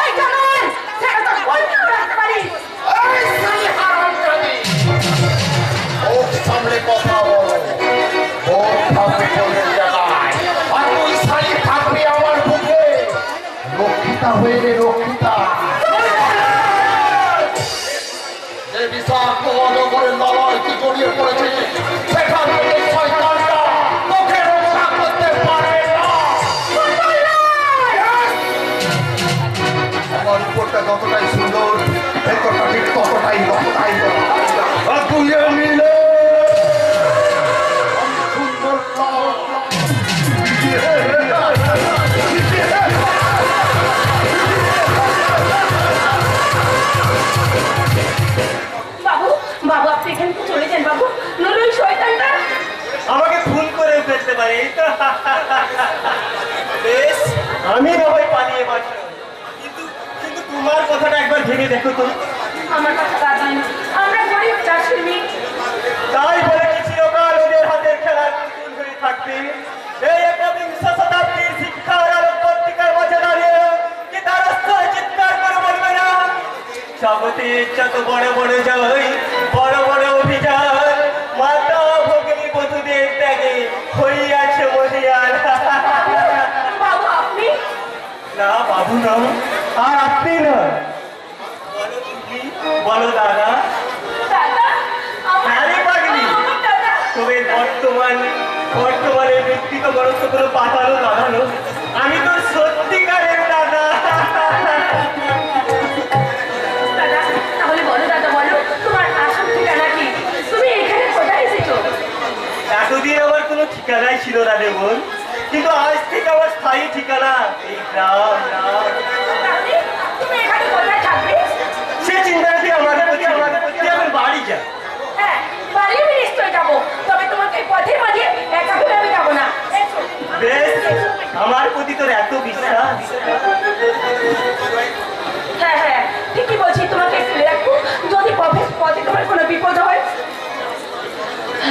S2: এই জানোয়ার! সেটা তো বলতেও রাখতে পারিস।
S1: সামনে কথা বলো, থাকবে বলে জায়গায় আর তুই শাড়ি থাকবি আমার বুকে। রক্ষিতা হয়ে রে রক্ষিতা। যে বিষাক্ত অজগরের লড়াই কি জড়িয়ে পড়েছে সেখান থেকে শয়তানটা তোকে রক্ষা করতে পারে না। আমার উপরটা যতটাই সুন্দর ভেতরটা ঠিক ততটাই রক্তাই। তুই
S2: শুনেছেন বাবু, নুনুই শয়তানটা
S1: আমাকে খুন করে ফেলতে পারে এই তো। বেশ, আমি না হয় পালিয়ে বাঁচব, কিন্তু কিন্তু তোমার কথাটা একবার ভেবে দেখো তো।
S2: আমার কথা বাদ দিন, আমরা গরিব চাষির মেয়ে।
S1: তাই বলে কি চিরকাল ওদের হাতের খেলার পুতুল হয়ে থাকবে? এই একবিংশ শতাব্দীর শিক্ষার আলোক পত্রিকার মাঝে দাঁড়িয়ে কি তার স্তরে চিৎকার করে বলবে না, জগতের যত বড় বড় জয়, বড় বড় অভিযান, মাতা ভগিনী বধূদের ত্যাগে হইয়াছে মহিয়ার।
S2: বাবু আপনি?
S1: না বাবু না, আর আপনি না, বলো তুমি, বলো দাদা।
S2: দাদা, আমার
S1: আরে পাগলি,
S2: আমার দাদা।
S1: তবে বর্তমানে ব্যক্তিগত বরত্ব কোনো পাতানো দাঁড়ানো, আমি তো সত্যিকারের দাদা।
S2: দাদা, তাহলে বলো দাদা, বলো তোমার আসল ঠিকানা কি? তুমি এখানে কোথায় এসেছো?
S1: এতদিন আমার কোনো ঠিকানাই ছিল না রে বোন, কিন্তু আজ থেকে আমার স্থায়ী ঠিকানা এই গ্রাম।
S2: তাহলে তুমি এখানে কোথায় থাকবে?
S1: সে চিন্তা তুই আমার প্রতি আমার বাড়ি যা।
S2: হ্যাঁ, বাড়ি আমি নিশ্চয়ই যাবো, তবে তোমাকে পথের মাঝে একা ফেলে আমি যাবো না। এসো।
S1: বেশ, আমার প্রতি তোর এত বিশ্বাস।
S2: হ্যাঁ হ্যাঁ, ঠিকই বলছি, তোমাকে ফেলে রাখবো যদি পথে তোমার কোনো বিপদ হয়।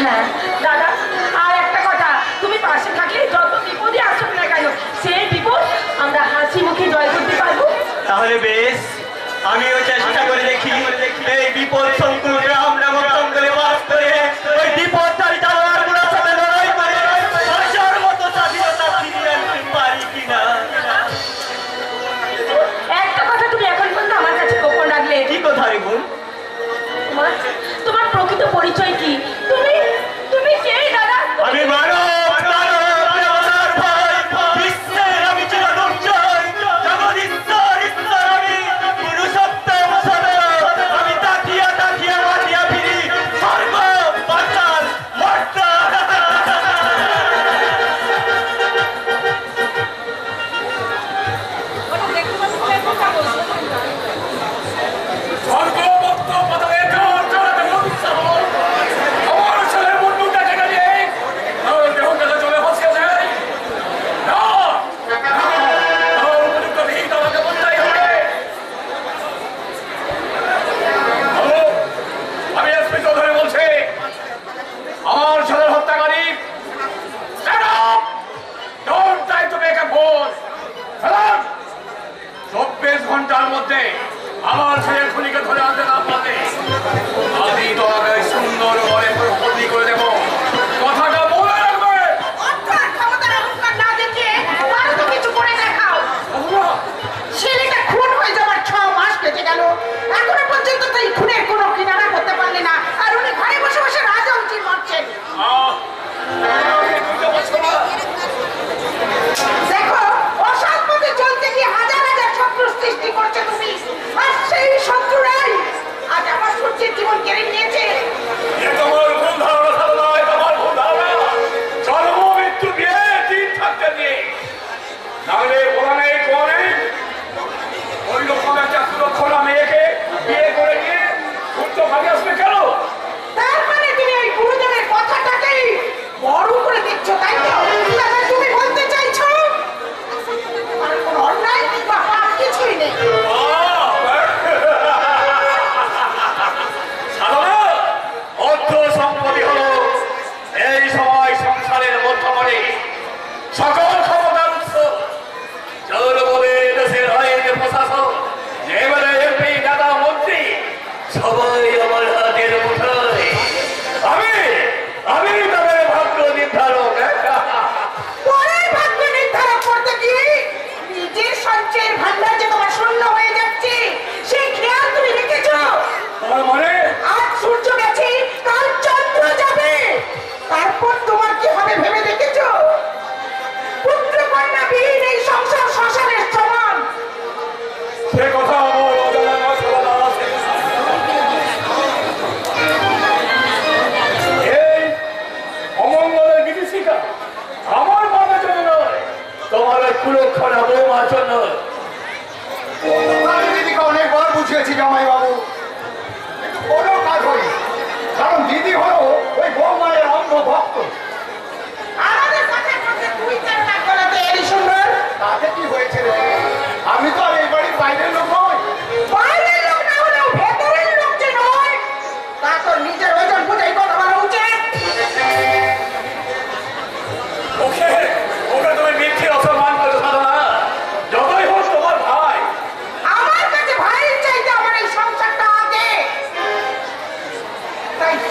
S2: হ্যাঁ দাদা, আর একটা কথা, তুমি পাশে থাকলে যত বিপদই আসুক না কেন, সেই বিপদ আমরা হাসি মুখে জয় করতে পারবো।
S1: তাহলে বেশ, আমিও চেষ্টা করে দেখি এই বিপদ সংকুল গ্রাম নামক জঙ্গলে বাস করে ওই বিপদটাই যাওয়ার গুলোর সাথে লড়াই করে আসার মতো স্বাধীনতা ফিরিয়ে আনতে পারি কিনা।
S2: একটা কথা তুমি এখন পর্যন্ত আমার কাছে গোপন রাখলে।
S1: কি কথা রে বোন?
S2: তোমার প্রকৃত পরিচয় কি? তুমি কে দাদা?
S1: আমি মানব, দেবতার ভাই, বিশ্বের আমি চিরদুর্জয়, জগদীশ্বর ঈশ্বর আমি, পুরুষোত্তম সদা, আমি তাকিয়া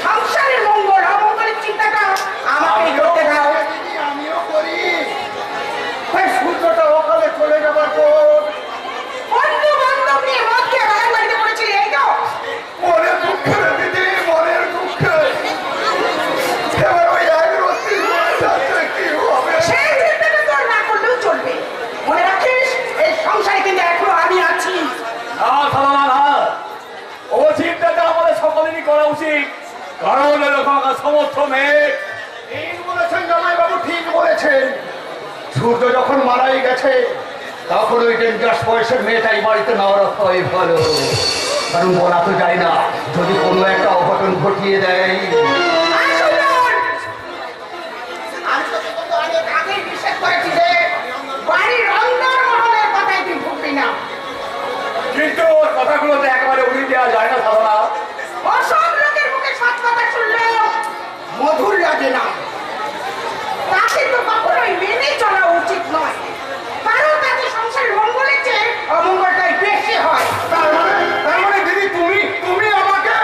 S5: সংসারের মঙ্গল অমঙ্গলের চিন্তাটা আমাকে করতে দাও।
S1: আমিও করি। ওই সূর্যটা অকালে চলে যাবার পর
S5: বন্ধু বান্ধব নিয়ে মদ খেয়ে বাগান বাড়িতে পড়েছিলি, এই তো?
S1: মনের দুঃখে রে দিদি, মনের দুঃখে। এবার ওই এক রত্তি যাচ্ছে কি হবে?
S5: সেই চিন্তাটা তোর না করলেও চলবে। মনে রাখিস, এই সংসারে কিন্তু এখনো আমি আছি।
S3: না সালানা না, ও চিন্তাটা আমাদের সকলেরই করা উচিত। কারণ এরকম সমস্ত মেয়ে
S1: ঠিক বলেছেন জামাইবাবু, ঠিক বলেছেন। সূর্য যখন মারাই গেছে তখন ওই ডেঞ্জারাস বয়সের মেয়েটাই বাড়িতে না রাখাই ভালো। কারণ বলা তো যায় না, যদি কোনো একটা অঘটন ঘটিয়ে দেয়।
S5: আমি তোকে কিন্তু অনেক আগেই নিষেধ করেছি যে বাড়ির অন্দর মহলের কথায় তুই ঢুকবি না।
S3: কিন্তু ওর কথাগুলোতে একেবারে উড়িয়ে দেওয়া যায় না সালানা।
S5: অসব লোকের মুখে সৎ কথা শুনলেও মধুর লাগে না। তা কিন্তু কখনোই মেনে চলা উচিত নয়। কারণ তাতে সংসারের মঙ্গলের চেয়ে অমঙ্গলটাই বেশি হয়।
S1: তার মানে দিদি তুমি আমাকে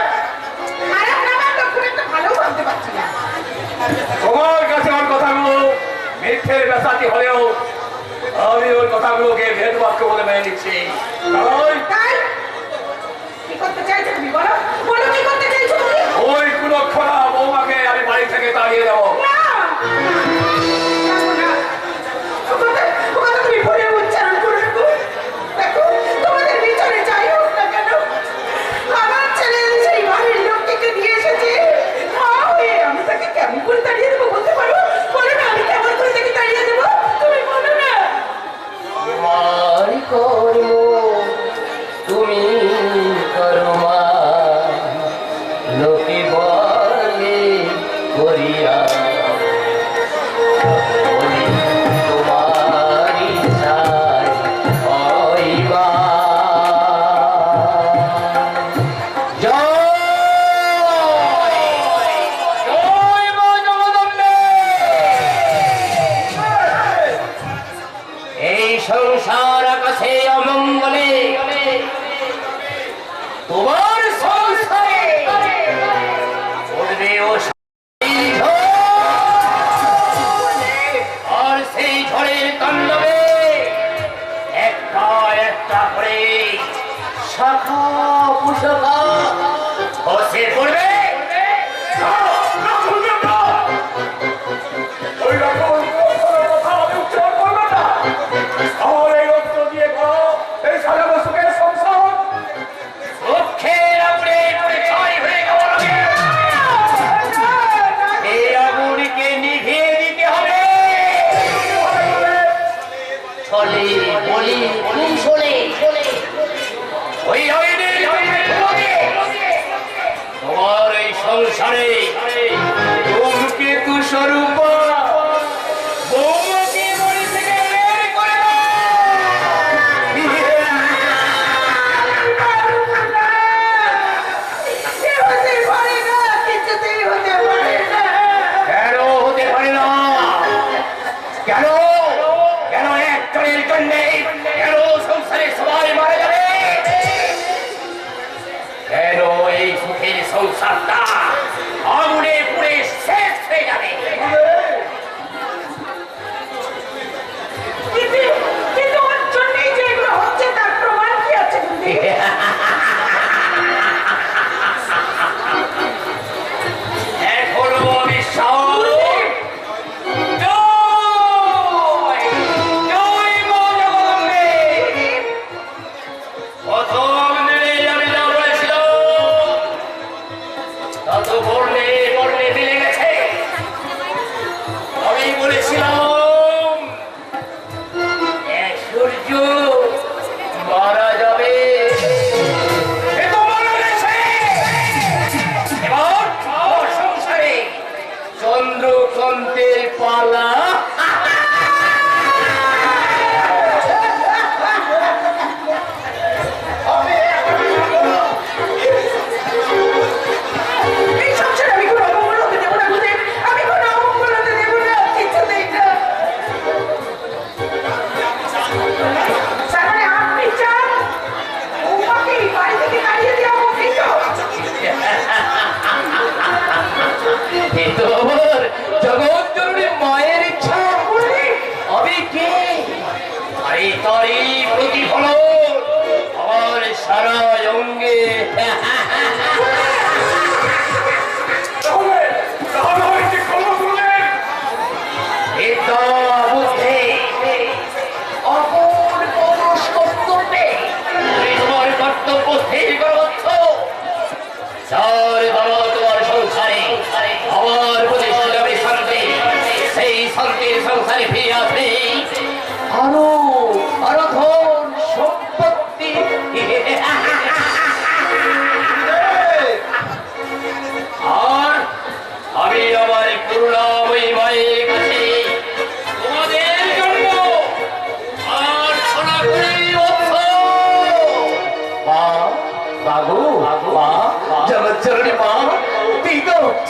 S5: খারাপ না ভাবলেও খুব একটা ভালো ভাবতে পারছি না।
S3: তোমার কাছে ওর কথাগুলো মিথ্যের বেসাতি হলেও আমি ওর কথাগুলোকে ভেদ বাক্য বলে মেনে নিচ্ছি। কারণ
S5: তাই কি করতে চাইছো তুমি? বলো বলো, কি করতে চাইছো তুমি?
S3: ওই কুলক্ষণা বৌমাকে আমি বাড়ি থেকে তাড়িয়ে দেবো।
S5: না, যাবো না। ও কথা তুমি ভুলে উচ্চারণ করো না। দেখো, তোমাদের বিচারে যাই হোক না কেন, আমার ছেলে সেই বাড়ির লোকটিকে দিয়ে এসেছে। মা হয়ে আমি তাকে কেমন করে তাড়িয়ে দেবো বলতে পারো? বলো না, আমি কেমন করে তাকে তাড়িয়ে দেবো? তুমি বলো না।
S4: তোমার কর্ম তুমি করমা, লোকে বলে করিয়া বলি তোমার ইচ্ছায় হইবা। জয় মা জগদম্বে। এই সংসার আকাশে অমঙ্গলে, তোমার সংসারে উঠবে ও আর সেই ঝড়ের তাণ্ডবে একটা একটা করে শাখা পুশাখা খসে পড়বে।
S3: ওই রকম কোনো কথা আমি উচ্চারণ করবো না। আমার এই রক্ত দিয়ে গড়া এই সাজানো সুখের সংসার
S4: দুঃখের আগুনে পুড়ে ছাই হয়ে যাওয়ার আগে এই আগুনকে নিভিয়ে দিতে হবে। ছলে বলি কৌশলে ওই আইনের বিরুদ্ধে তোমার এই সংসারে ধূমকেতু স্বরূপ বৌমাকে বাড়ি থেকে বের করে দাও।
S5: সে হতে পারে না, কিছুতেই হতে পারে না।
S4: কেন হতে পারে না? কেন কেন একজনের জন্য কেন সংসারে সবাই মারা যাবে? কেন এই সুখের সংসারটা আগুনে পুড়ে শেষ হয়ে যাবে?
S5: কিন্তু ওর জন্যই যে এগুলো হচ্ছে তার প্রমাণ কি আছে বুদ্ধি?
S4: এখনো বিশ্বাস প্রথম দিনে আমি যা বলেছিলাম তা তো বর্ণে বর্ণে মিলে গেছে। আমি বলেছিলাম এক সূর্য মারা যাবে, সে তো মারা গেছে। এবার আমার সংসারে চন্দ্রকান্তের পালা।
S5: এই সংসারে আমি কোনো অমঙ্গল হতে দেবো না বুদ্ধি। আমি কোনো অমঙ্গল হতে দেবো না, কিছুতেই না। তার মানে আপনি চান বৌমাকে এই বাড়ি থেকে তাড়িয়ে দেওয়া হোক, এই তো?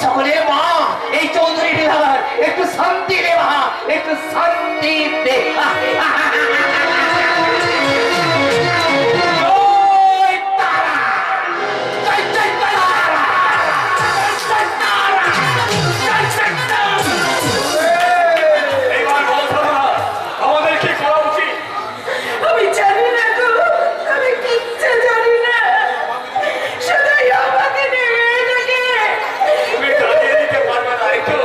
S4: সকলের মা এই চৌধুরী বিভাগ একটু শান্তি দে মা, একটু শান্তি দে। জয় তারা, জয় জয় তারা, জয় তারা, জয় জয় তারা।
S3: এইবার বলছো না আমাদের কি করা উচিত?
S2: আমি জানি না গো, আমি কিচ্ছু জানি না, শুধু আমাকে নেমে এটাকে
S3: তুমি দাঁড়িয়ে দিতে পারবে না একটু?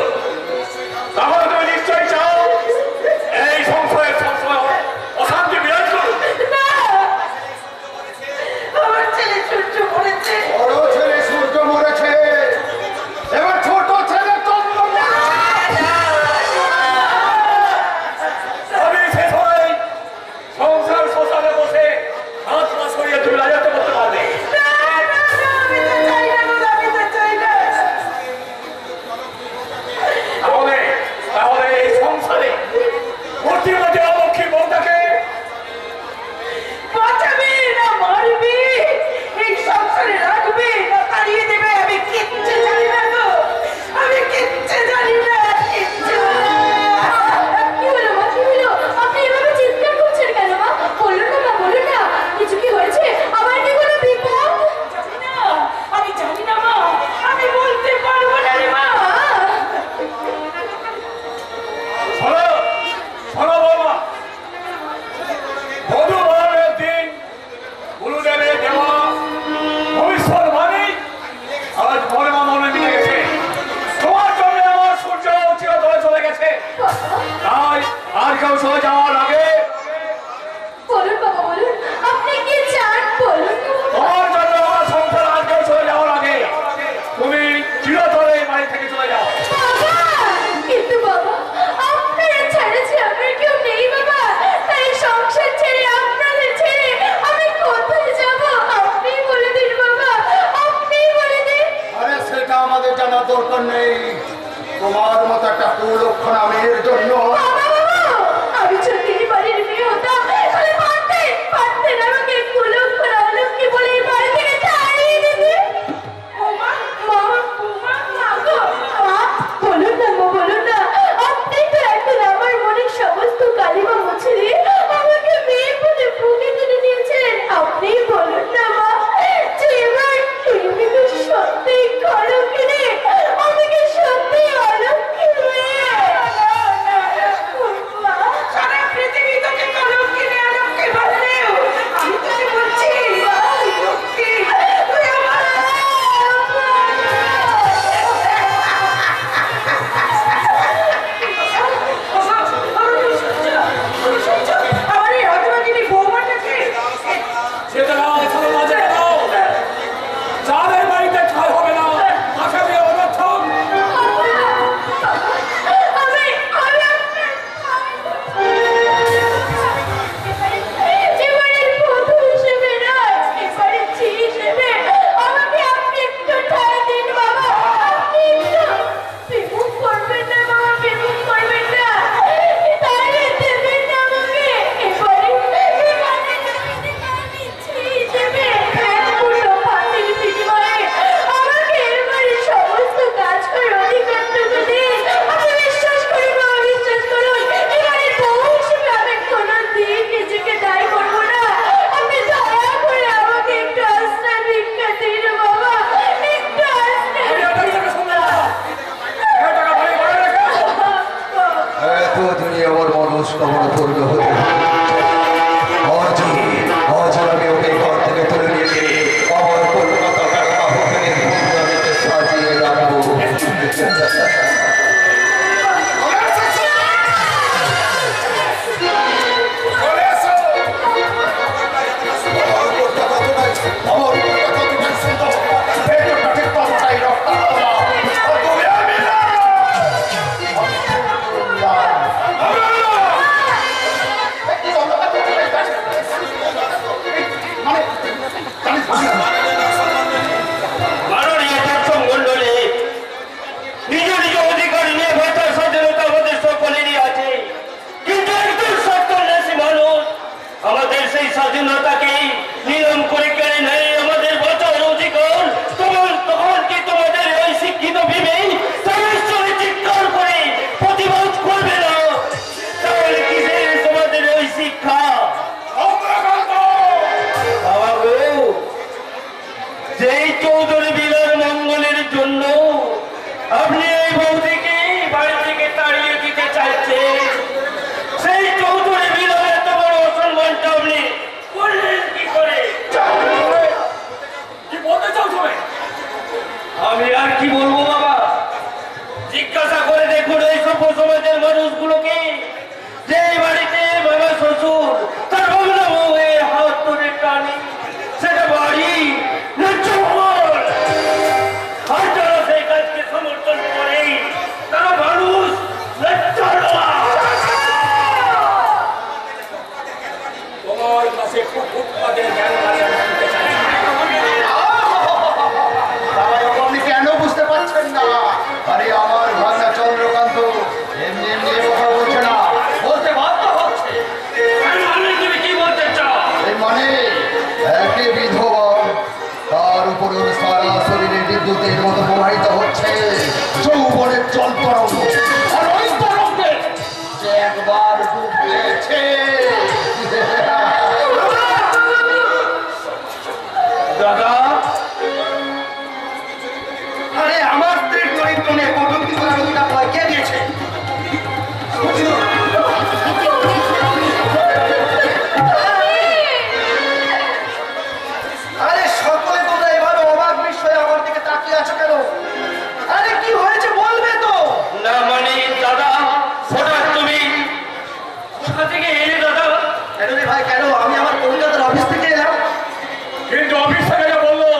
S3: তাহলে তুমি নিশ্চয়ই চাও এই সংসারে সবসময় অশান্তি বিরাজ করুক।
S2: না, আমার ছেলে সূর্য পড়েছে।
S1: বড় ছেলে সূর্য মরেছে, এবার ছোট ছেলে চন্দ্র
S3: আমি সে সময় সংসার শ্মশানে বসে হাত পা সরিয়ে তুমি রাজত্ব করতে পারবে।
S2: না, না, না, আমি তো চাই না গো, আমি তো চাই না।
S3: তাহলে তাহলে এই সংসারে প্রতিমধ্যে অলক্ষী বউটাকে
S2: বাঁচাবে না মারবে, এই সংসারে রাখবে না তাড়িয়ে দেবে, আমি কিচ্ছু জানি না গো, আমি কিচ্ছু জানি না, কিচ্ছু। কি হলো মা, কি হলো? আপনি এভাবে চিৎকার করছেন কেন মা? বলুন না মা, বলুন না, কিছু কি হয়েছে? আমার কি কোনো বিপদ? জানি না, আমি জানি না মা, আমি বলতে পারবো না রে মা।
S3: শোনো শোনো বাবা, বধূবরণের দিন গুরুদেবের দেওয়া ভবিষ্যৎবাণী আজ মনে মনে মিলে গেছে। তোমার জন্য আমার সূর্য চিরতরে চলে গেছে, তাই আর কেউ চলে যাওয়ার আগে
S2: বলুন বাবা, বলুন, আপনি কি চান বলুন না বাবা।
S3: তোমার জন্য আমার সংসার আর কেউ চলে যাওয়ার আগে তুমি চিরতরে এই বাড়ি থেকে চলে যাও।
S2: বাবা, কিন্তু বাবা, আপনারা ছাড়া যে আমার কেউ নেই বাবা, তাই সংসার ছেড়ে আপনাদের ছেড়ে আমি কোথায় যাব? আপনিই বলে দিন বাবা, আপনিই বলে দিন।
S1: আরে সেটা আমাদের জানার দরকার নেই, তোমার মতো একটা কুলক্ষণা মেয়ের জন্য
S2: বাবা, বাবা, আমি যদি এই বাড়ির মেয়ে হতাম তাহলে পারতেন আমাকে কুলক্ষণ অলক্ষী বলে এই বাড়ি থেকে তাড়িয়ে দিতে। ওমা, মা, ওমা, মা গো, মা, বলুন না মা, বলুন না, আপনি তো এখন আমার মনের সমস্ত কালিমা মুছে দিয়ে আমাকে মেয়ে বলে বুকে টেনে নিয়েছেন। আপনি বলুন না মা, যে এবার তুমি তো সত্যি কলঙ্কিনী, আমাকে সত্যি অলক্ষী মেয়ে। মা, সারা পৃথিবী তোকে কলঙ্কিনী অলক্ষী বললেও আমি তোকে বলছি, মা, লক্ষ্মী, তুই আমার আমার এই হতভাগিনী বৌমাটাকে
S3: যেতে দাও, চলো না, যেতে দাও। যাদের বাড়িতে ছাড় হবে না তাকে দিয়ে অনর্থক।
S2: এবারের বধূ হিসেবে নয়, এবারের ঝি হিসেবে আমাকে আপনি একটু ঠাঁই দিন বাবা, আপনি একটু বিমুখ করবেন না বাবা, বিমুখ করবেন না, তাহলে দেবেন না আমাকে। এবারে আমি ঝি হিসেবে এক মুঠো ভাতের বিনিময়ে আমাকে এবারে সমস্ত কাজ করার অধিকারটুকু দিন। আপনি বিশ্বাস করুন বাবা, বিশ্বাস করুন, এবারে বউ হিসেবে আমি কোনোদিন নিজেকে দায়ী করবো না। আপনি দয়া করে আমাকে একটু আশ্রয় ভিক্ষা দিন বাবা, একটু আশ্রয়
S3: আমি ওদের থেকে শুনবো না। এ টাকা বাড়ি ঘরে রেখে
S1: এত তুমি আমার মনস্কামনা পূর্ণ হতে আজ আমি ওকে ঘর থেকে তুলে নিয়ে গিয়ে আমার কলকাতা হোটেলের ফুলদানিতে সাজিয়ে রাখবো।
S3: চলে এসো।
S1: আমার কলকাতা তোমায় সুন্দর, ভেতরটা ঠিক ততটাই রক্তাক্ত না।
S3: তুমি আমি না।
S4: মাননীয় দর্শক মণ্ডলী, নিজ নিজ অধিকার নিয়ে বাঁচার স্বাধীনতা আমাদের সকলেরই আছে, কিন্তু একজন সত্যন্যাসী মানুষ আমাদের সেই স্বাধীনতাকে নিয়ম করে কেড়ে নেয় আমাদের বাঁচার অধিকার। তখন কি তোমাদের ওই শিক্ষিত বিবেক
S1: তরঙ্গ,
S4: আর ওই তরঙ্গে
S1: যে একবার ডুব দিয়েছে।
S3: দাদা,
S1: আরে আমার স্ত্রীর চরিত্র নিয়ে কটূক্তি করার অধিকার পায় কে দিয়েছে? আরে সকলে তোমরা এভাবে অবাক বিস্ময়ে আমার দিকে তাকিয়ে আছো কেন? আরে কি হয়েছে বলবে তো?
S4: না মানে দাদা, হঠাৎ তুমি কোথা থেকে এলে দাদা?
S1: কেন রে ভাই কেন? আমি আমার কলকাতার অফিস থেকে এলাম।
S3: কিন্তু অফিস থেকে যা বললো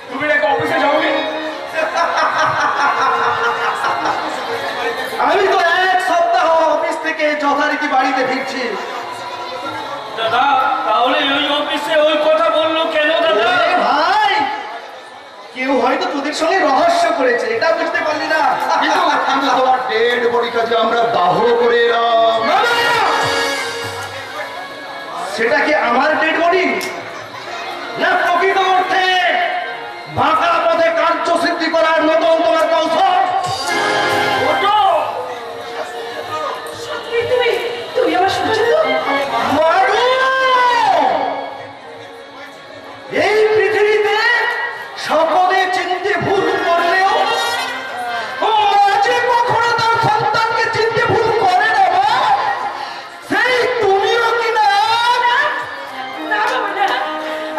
S3: তুমি নাকি অফিসে যাওনি।
S1: আমি তো এক সপ্তাহ অফিস থেকে যথারীতি বাড়িতে ফিরছি।
S4: দাদা তাহলে ওই অফিসে ওই কথা বললো কেন দাদা?
S1: ওরে ভাই, কেউ হয়তো তোদের সঙ্গে রহস্য করেছে, এটা বুঝতে পারলি না?
S6: কিন্তু তোমার ডেড বডিটা যে আমরা দাহ করে এলাম।
S1: সেটা কি আমার ডেড বডি, না প্রকৃত অর্থে বাঁকা পথে কার্য সিদ্ধি করার নতুন তোমার কৌশল?
S3: ওঠো।
S2: সত্যি তুমি আমার শুনছো তো?
S1: মারু! এই পৃথিবীতে সকলে চিনতে ভুল করলেও মাঝে কখনো তার সন্তানকে চিনতে ভুল করে না মা। সেই তুমিও কি না?
S2: না বাবা না,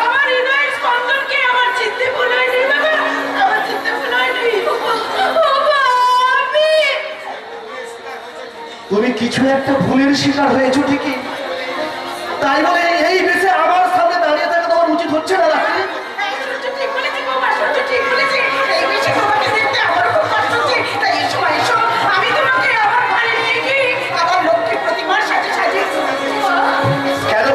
S2: আমার হৃদয়ের স্পন্দনকে আমার চিনতে ভুল হয়নি বাবা, আমার চিনতে ভুল হয়নি। বাবা, আমি
S1: তুমি কিছু একটা ভুলের শিকার হয়েছো ঠিকই, তাই বলে এই বেশে আমার সামনে দাঁড়িয়ে থাকা তোমার উচিত হচ্ছে না নাকি?
S2: সূর্য ঠিক বলেছে বাবা, সূর্য ঠিক বলেছে। এই বেশি তোমাকে দেখতে আমার খুব কষ্ট হচ্ছে। তাই এসো মা, এসো, আমি তোমাকে আমার ঘরে নিয়ে গিয়ে আমার লক্ষ্মী প্রতিমার সাথে সাজিয়ে তুলছি।
S1: কেন?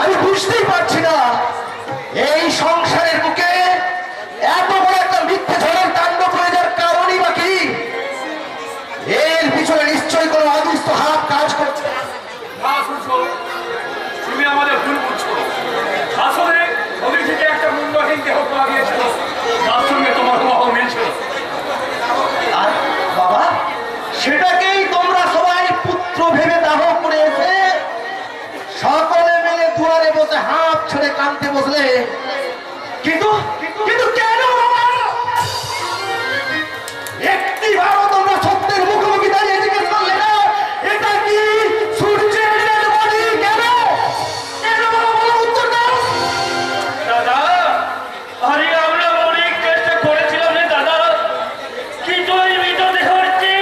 S1: আমি বুঝতেই পারছি না এই সংসারের বুকে এত বড় একটা মিথ্যে ঝড়ের তাণ্ডব হয়ে যাওয়ার কারণই বা কি? এর পিছনে নিশ্চয়ই কোনো অদৃশ্য হাত কাজ করছে।
S3: না সূর্য, তুমি আমাদের ভুল বুঝছো। আসলে নদী থেকে একটা মুন্ডহীন দেহ পাওয়া গিয়েছিল, যার সঙ্গে তোমার বিবাহ মিলছিল।
S1: আর বাবা, সেটাকেই তোমরা সবাই পুত্র ভেবে দাহ করে এসে সকলে মিলে দুয়ারে বসে হাত ছেড়ে কাঁদতে বসলে। কিন্তু কিন্তু কেন বাবা? একটিবারও তোমরা সত্যের মুখোমুখি দাঁড়িয়ে জিজ্ঞেস করলে না এটা কি সূর্যের dead body? কেন কেন বাবা, বলো, উত্তর দাও।
S4: দাদা আরে আমরা অনেক চেষ্টা করেছিলাম রে দাদা, কিন্তু ওই মৃতদেহ হচ্ছে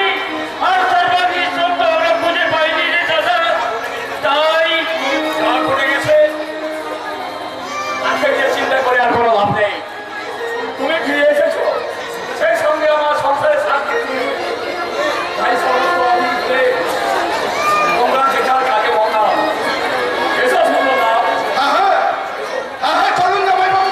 S4: আর তার বাকি সত্য আমরা খুঁজে পাইনি রে দাদা। তাই
S3: যা ঘটে গেছে তাকে নিয়ে চিন্তা করে আর কোনো লাভ নেই। তুমি ফিরে এসেছো, সেই সঙ্গে আমার সংসারের শান্তি ফিরে এসেছে। তাই সমস্ত অফিস ভুলে তোমরা যে যার কাজে মন দাও। এসো শুনলো না,
S1: চলুন না ভাই বাবু।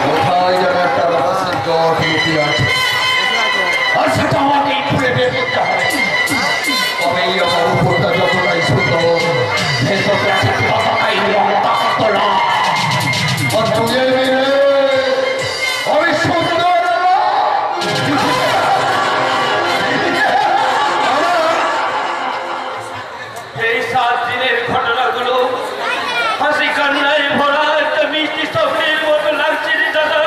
S6: কোথায় যেন একটা রহস্যের জট লুকিয়ে আছে।
S4: আর সেটা আমাকে খুঁজে বের করতে হবে।
S6: তবেই আমার উপরটা যতটাই সুন্দর,
S4: ভেতরে আছে ততটাই রক্তাক্তরা।
S6: আর তুলে মিলে আমি সুন্দর না।
S4: এই 7 দিনের ঘটনাগুলো হাসি কান্নায় ভরা একটা মিষ্টি স্বপ্নের মতো লাগছে রে দাদা।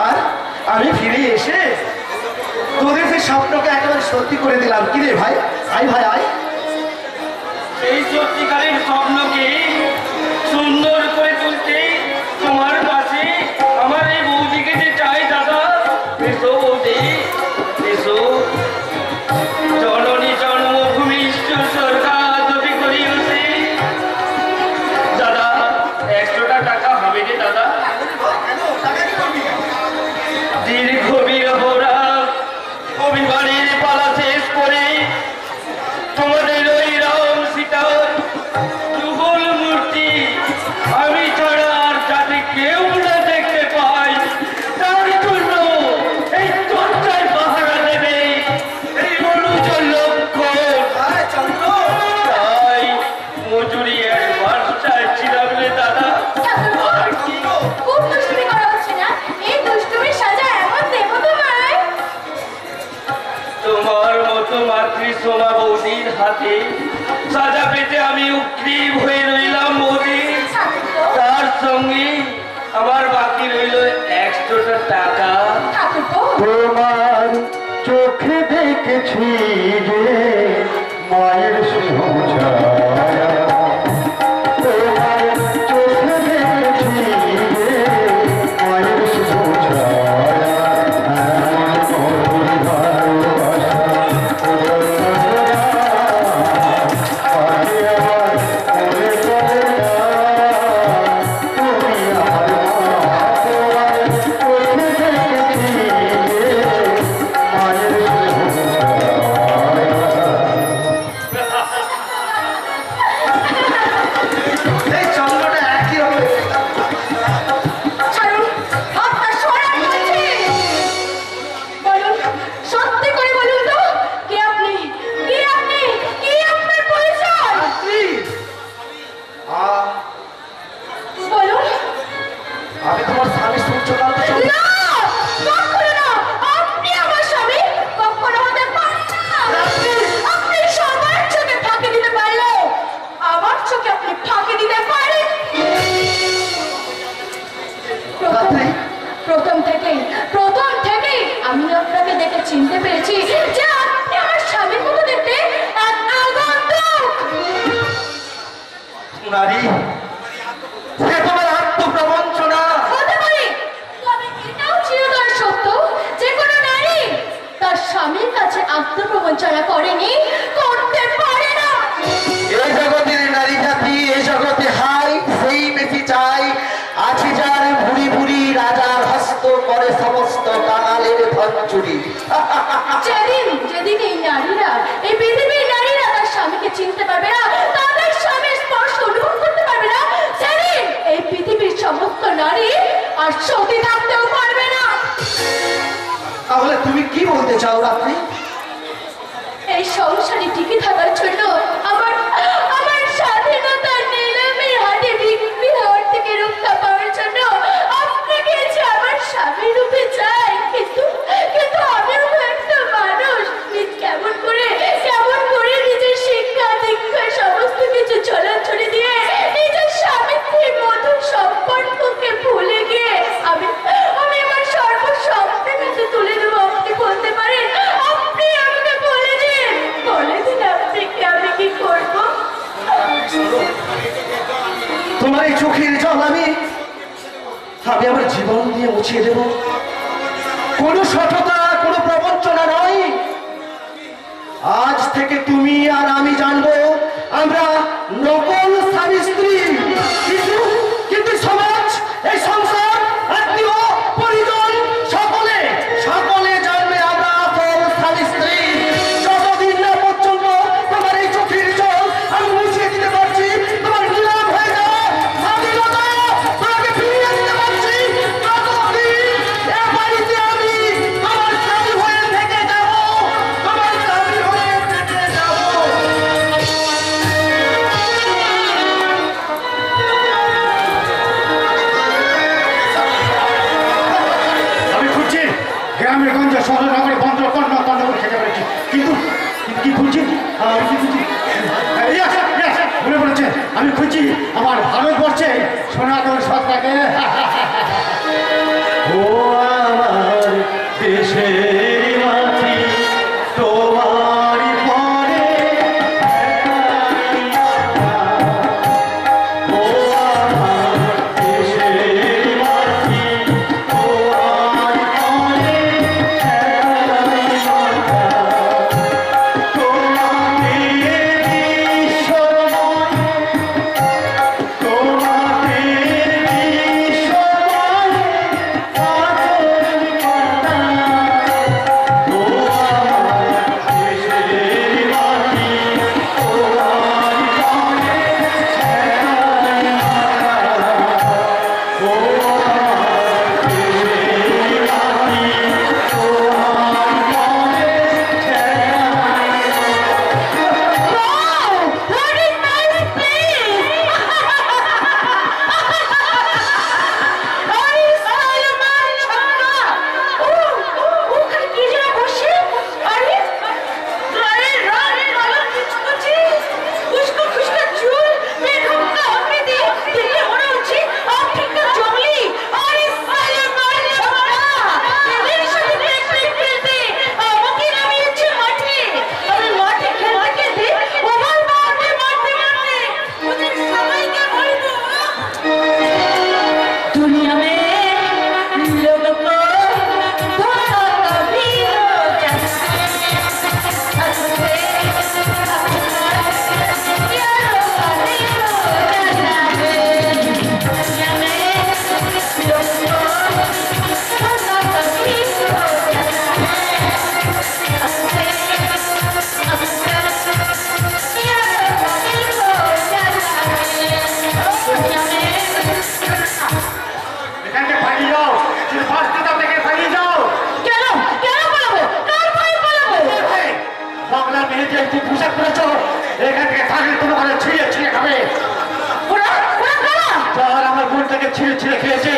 S1: আর আমি ফিরে এসে তোদের সেই স্বপ্নকে একেবারে সত্যি করে দিলাম। কি রে ভাই, আয় ভাই আয়।
S4: এই সত্যিকারের স্বপ্নকে সুন্দর করে তুলতে তোমার পাশে আমার এই বৌদিকে যে চাই দাদা। এসো বৌদি, এসো। জননী জন্মভূমি ঈশ্বর সরকার দাবি করিয়েছে দাদা। 100টা টাকা হবে রে দাদা। দীর্ঘ বিরহরা অভিমানের পালা শেষ করে তোমাদের ওই রাম সীতার যুব
S5: টাকা
S2: ঠাকুরপো,
S1: তোমার চোখে দেখেছি যে মায়ের স্নেহ ছায়া। তোমার চোখে দেখেছি যে মায়ের স্নেহ ছায়া। এমন মধুর ভালোবাসা আগে আমার মনে পড়ে না। তুমি আমার মা, তোমার চোখে দেখেছি যে মায়ের স্নেহ ছায়া। এই চন্দ্রটা একই হবে।
S2: ছাড়ুন, হাতটা সরান বলছি। বলুন, সত্যি করে বলুন তো, কে আপনি? কে আপনি? কি আপনার পরিচয়? বলুন।
S1: আমি তোমার স্বামী সূর্যকান্ত চৌধুরী।
S2: না, কখনো না। আপনি আমার স্বামী কখনো হতে পারেন না। আপনি সবার চোখে ফাঁকি দিতে পারলেও আমার চোখে আপনি ফাঁকি দিতে পারেন।
S1: রাত্রি?
S2: প্রথম থেকেই আমি আপনাকে দেখে চিনতে পেরেছি যে আপনি আমার স্বামীর মতো দেখতে এক আগন্তুক।
S1: নারী, সে তোমার আত্মপ্রবঞ্চনা।
S2: হতে পারে, তবে এটাও চিরতর সত্য যে কোনো নারী তার স্বামীর কাছে আত্মপ্রবঞ্চনা করেনি, করতে পারে না।
S1: এই জগতের নারী জাতি, এই জগতে হাই সেই বেশি চাই। আছে যার ভুরি ভুরি রাজার হস্ত করে সমস্ত কাঙালের ধন চুরি।
S2: যেদিন এই নারীরা, এই পৃথিবীর নারীরা তার স্বামীকে চিনতে পারবে না, তাদের স্বামীর স্পর্শ অনুভব করতে পারবে না, সেদিন এই পৃথিবীর সমস্ত নারী আর সতী থাকতেও পারবে না।
S1: তাহলে তুমি কি বলতে চাও রাত্রি?
S2: এই সংসারে টিকে থাকার জন্য আমার আমার স্বাধীনতার নিলামের হাতে বিক্রি হওয়ার থেকে রক্ষা পাওয়ার জন্য আপনাকে যে আমার স্বামী রূপে চাই, কিন্তু আমিও তো একটা মানুষ। কেমন করে নিজের শিক্ষা দীক্ষা সমস্ত কিছু ছড়াছড়ি দিয়ে নিজের স্বামীর মধুর সম্পর্ককে ভুলে গিয়ে আমি আমার সর্বসম্পদের কাছে তুলে দেবো। আপনি বলতে পারেন, আপনি আমাকে বলে দিন আপনাকে আমি কি করবো।
S1: তোমার এই চোখের জল আমি আমার জীবন দিয়ে মুছিয়ে দেব। কোনো সততা, কোনো প্রবঞ্চনা নয়। আজ থেকে তুমি আর আমি জানবো আমরা নকল স্বামী স্ত্রী। কিন্তু সমাজ, এই সংসার, আত্মীয় পরিজন সকলে জানবে আমরা আসল স্বামী স্ত্রী। যতদিন না পর্যন্ত তোমার এই চোখের জল আমি মুছিয়ে দিতে পারছি, তোমার নিলাম হয়ে যাওয়া স্বাধীনতা তোমাকে ফিরিয়ে দিতে পারছি, ততদিন এ বাড়িতে আমি তোমার স্বামী হয়ে থেকে যাব, তোমার স্বামী হয়ে থেকে যাব।
S6: আমি খুঁজছি গ্রামে গঞ্জে শহরে নগরে বন্ধ কন্ন কন্ন করে খেতে পেরেছি, কিন্তু কি খুঁজছি? আমি কি খুঁজছি? মনে পড়েছে, আমি খুঁজছি আমার ভারতবর্ষে সনাতন সত্তাকে।
S1: ও আমার দেশের মাটি, তোমারই পরে ও আমার দেশের মাটি, তোমারই পরে তোমাকে বিশ্বময়, তোমাকে বিশ্বময়
S6: আমাকে ছিঁড়ে ছিঁড়ে খেয়েছে,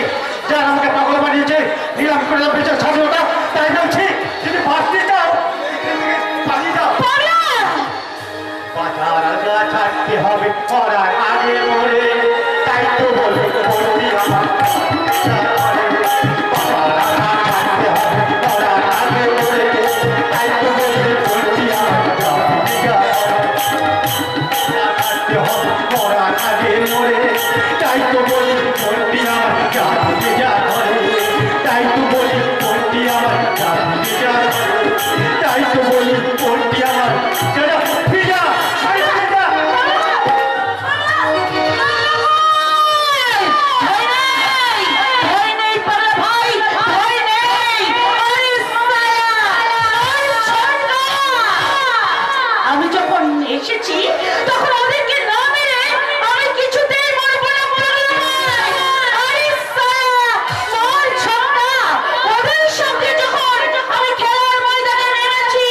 S6: যারা আমাকে পাগল বানিয়েছে, নিলাম করে বেঁচে স্বাধীনতা, তাই বলছি যদি বাঁচতে চাও পালিয়ে যাও। বাজার আগে ছাড়তে হবে পড়ার আগে মরে, তাই তো বলে বলবি আমার বাজার আগে ছাড়তে হবে পড়ার আগে মরে, তাই তো বলে বলবি আমার ছাড়তে হবে পড়ার আগে মরে, তাই তো বলি বলবি আমার জাতিকে যা ধরে, তাই তো বলি বলবি আমার জাতিকে যা ধরে, তাই তো বলি বলবি আমার যারা ফিরা
S2: আমি যখন এসেছি তখন ওদেরকে না মেরে আমি কিছুতেই মরবো না, ওদের সঙ্গে যখন আমি খেলার ময়দানে নেমেছি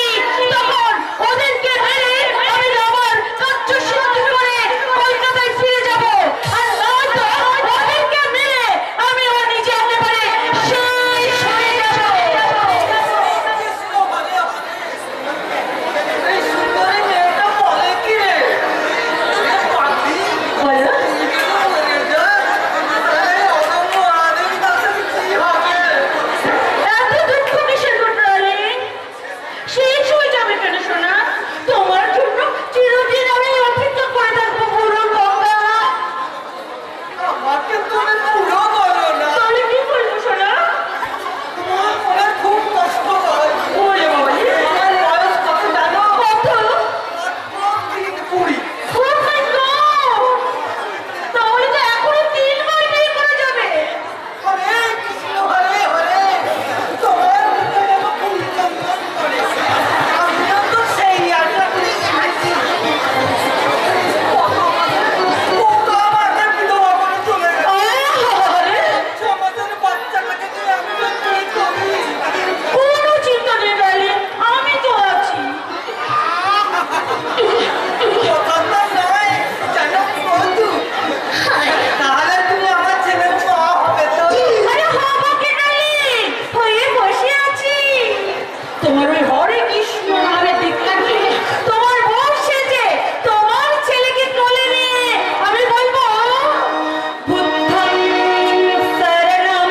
S2: তখন ওদেরকে মেরে আমি আমার কার্য সিদ্ধি করে কলকাতায় ফিরে যাব, আর নয়তো ওদেরকে মেরে আমি ও নিজে একেবারে শেষ হয়ে যাব। বলো এত দুঃখ কিসের গো ডার্লিং? শেষ হয়ে যাবে কেন সোনা? তোমার জন্য চিরদিন আমি অপেক্ষা করে থাকবো বুড়ো গঙ্গা। তাহলে কি করবো সোনা? ওরে বাবা রে, কত? Oh my God! তাহলে তো এখনো 3 বার বিয়ে করা যাবে। আরে, কোনো চিন্তা নেই ডার্লিং, আমি তো আছি। আরে হবো কি ডার্লিং? হয়ে বসে আছি। তোমার ওই হরে কৃষ্ণ নামে দীক্ষাকে তোমার বউ সেজে তোমার ছেলেকে কোলে নিয়ে আমি বলবো বুদ্ধং শরণং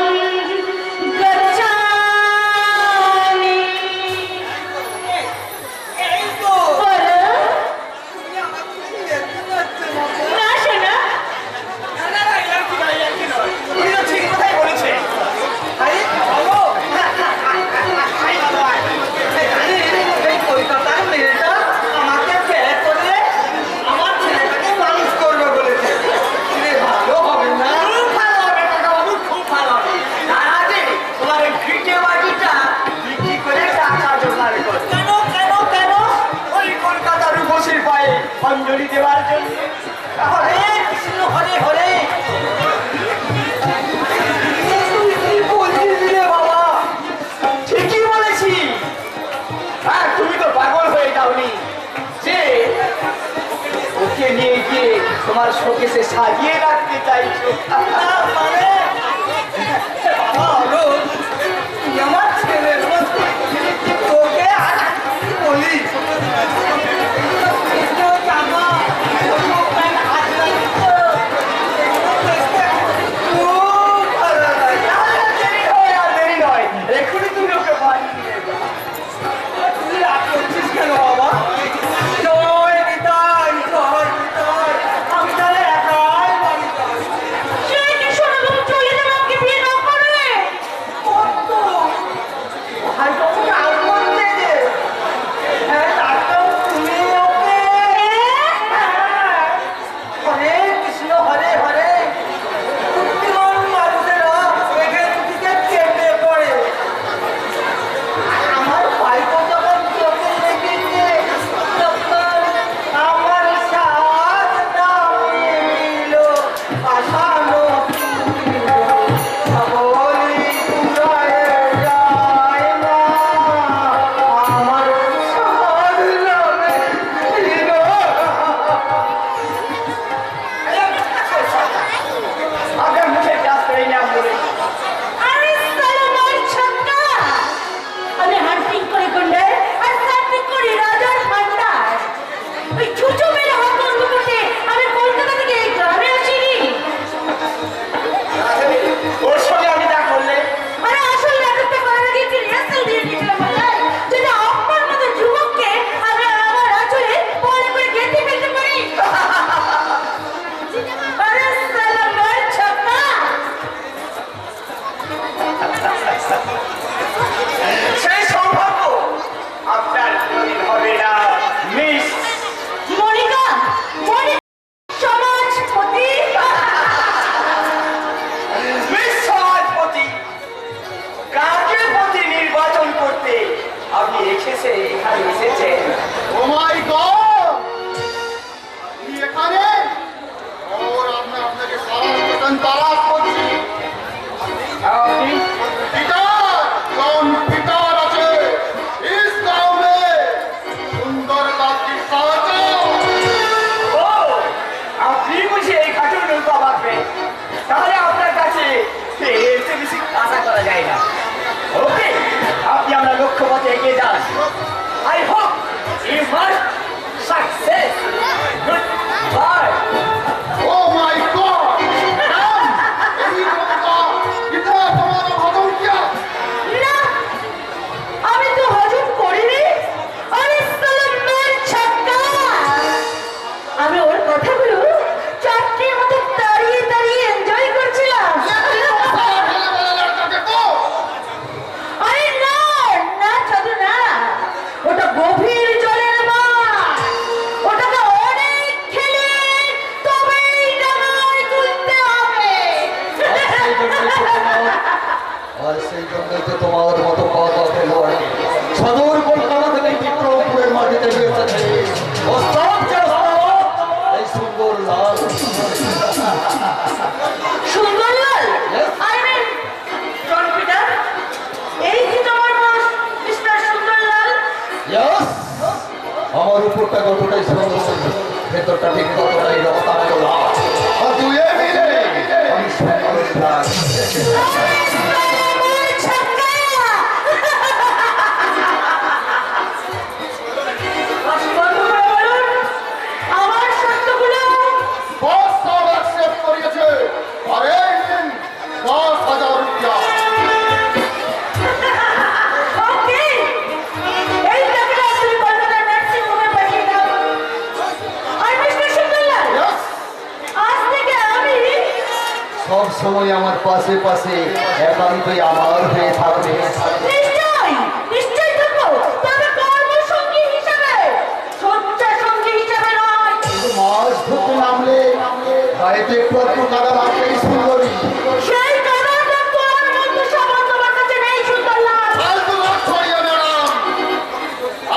S2: গচ্ছামি। বলো না শোনা,
S5: কলকাতার মেয়েটা আমাকে ফেলে করে আমার ছেলেটাকে মানুষ করবে বলেছে। ভালো হবে না? খুব ভালো হবে কাকাবাবু, খুব ভালো হবে। তার আগে তোমার ওই ভিটে বাড়িটা বিক্রি করে টাকা জোগাড় কর। কেন? ওই কলকাতার রূপসীর পায়ে অঞ্জলি দেওয়ার জন্য। হরে কৃষ্ণ হরে হরে। তুই কি বলছিস রে বাবা? ঠিকই বলেছি। আর তুমি তো পাগল হয়ে যাওনি যে ওকে নিয়ে গিয়ে তোমার শোকেসে সাজিয়ে রাখতে চাইছো। আমার ছেলের মতো তোকে আর কি বলি? এক্ষুনি তুমি ওকে বাড়ি নিয়ে যাও। তুই রাগ করছিস কেন বাবা? জয় নিতাই, জয় নিতাই। আমি তাহলে একাই বাড়ি যাই।
S2: সে কি শোনা, তুমি চলে
S5: কম আসবে, তাহলে আপনার কাছে এর চেয়ে বেশি আশা করা যায় না। ওকে, আপনি আমরা লক্ষ্যপথে এগিয়ে যান। I hope you must success. Good bye.
S6: Oh my god इतना तुम्हारा हजम किया
S2: না, আমি তো হজম করিনি। আরে সালামের ছক্কা। আমি ওর কথাগুলো চারটির মতো দাঁড়িয়ে দাঁড়িয়ে এনজয় করছিলাম। আরে না না চাদু না, ওটা গভীর জলের মাছ। ওটাকে অনেক খেলে তবেই ডাঙায় তুলতে হবে।
S1: আর সেই জন্যই তো তোমার মতো কথা খেলোয়াড় সদর কলকাতা থেকে বিক্রমপুরের মাটিতে রয়েছে ওস্তাদ যে ওস্তাদ, এই Sundar Lal.
S2: Sundarlal, I mean John Peter, এই কি তোমার নাম মিস্টার সুন্দরলাল?
S1: Yes! আমার উপরটা কতটাই সুন্দর, ভেতরটা ঠিক ততটাই রক্তাক্ত লাল। আর দুয়ে মিলে আমি সুন্দর লাল।
S2: আমার ছক্কা! হাসি বন্ধ করে বলুন, আমার শর্তগুলো।
S6: बॉस साहब एक्सेप्ट করিয়েছে আরে নিন 10,000 রুপিয়া
S2: ওকে, এই টাকাটা তুমি কলকাতার নার্সিং হোমে পাঠিয়ে দাও। আর মিস্টার সুন্দরলাল,
S6: यस
S2: আজ থেকে আমি
S1: সব সময় আমার পাশে পাশে একান্তই আমার হয়ে থাকবে।
S2: নিশ্চয় নিশ্চয় থাকবো, তবে কর্মসঙ্গী হিসাবে, শয্যাসঙ্গী হিসাবে নয়।
S1: কিন্তু মাছ ধরতে নামলে গায়ে তো একটু একটু কাদা লাগবেই সুন্দরী।
S2: সেই কারণে তোমার মতো সাবান তোমার কাছে নেই সুন্দরলাল।
S6: फालतू बात छोड़िए मैडम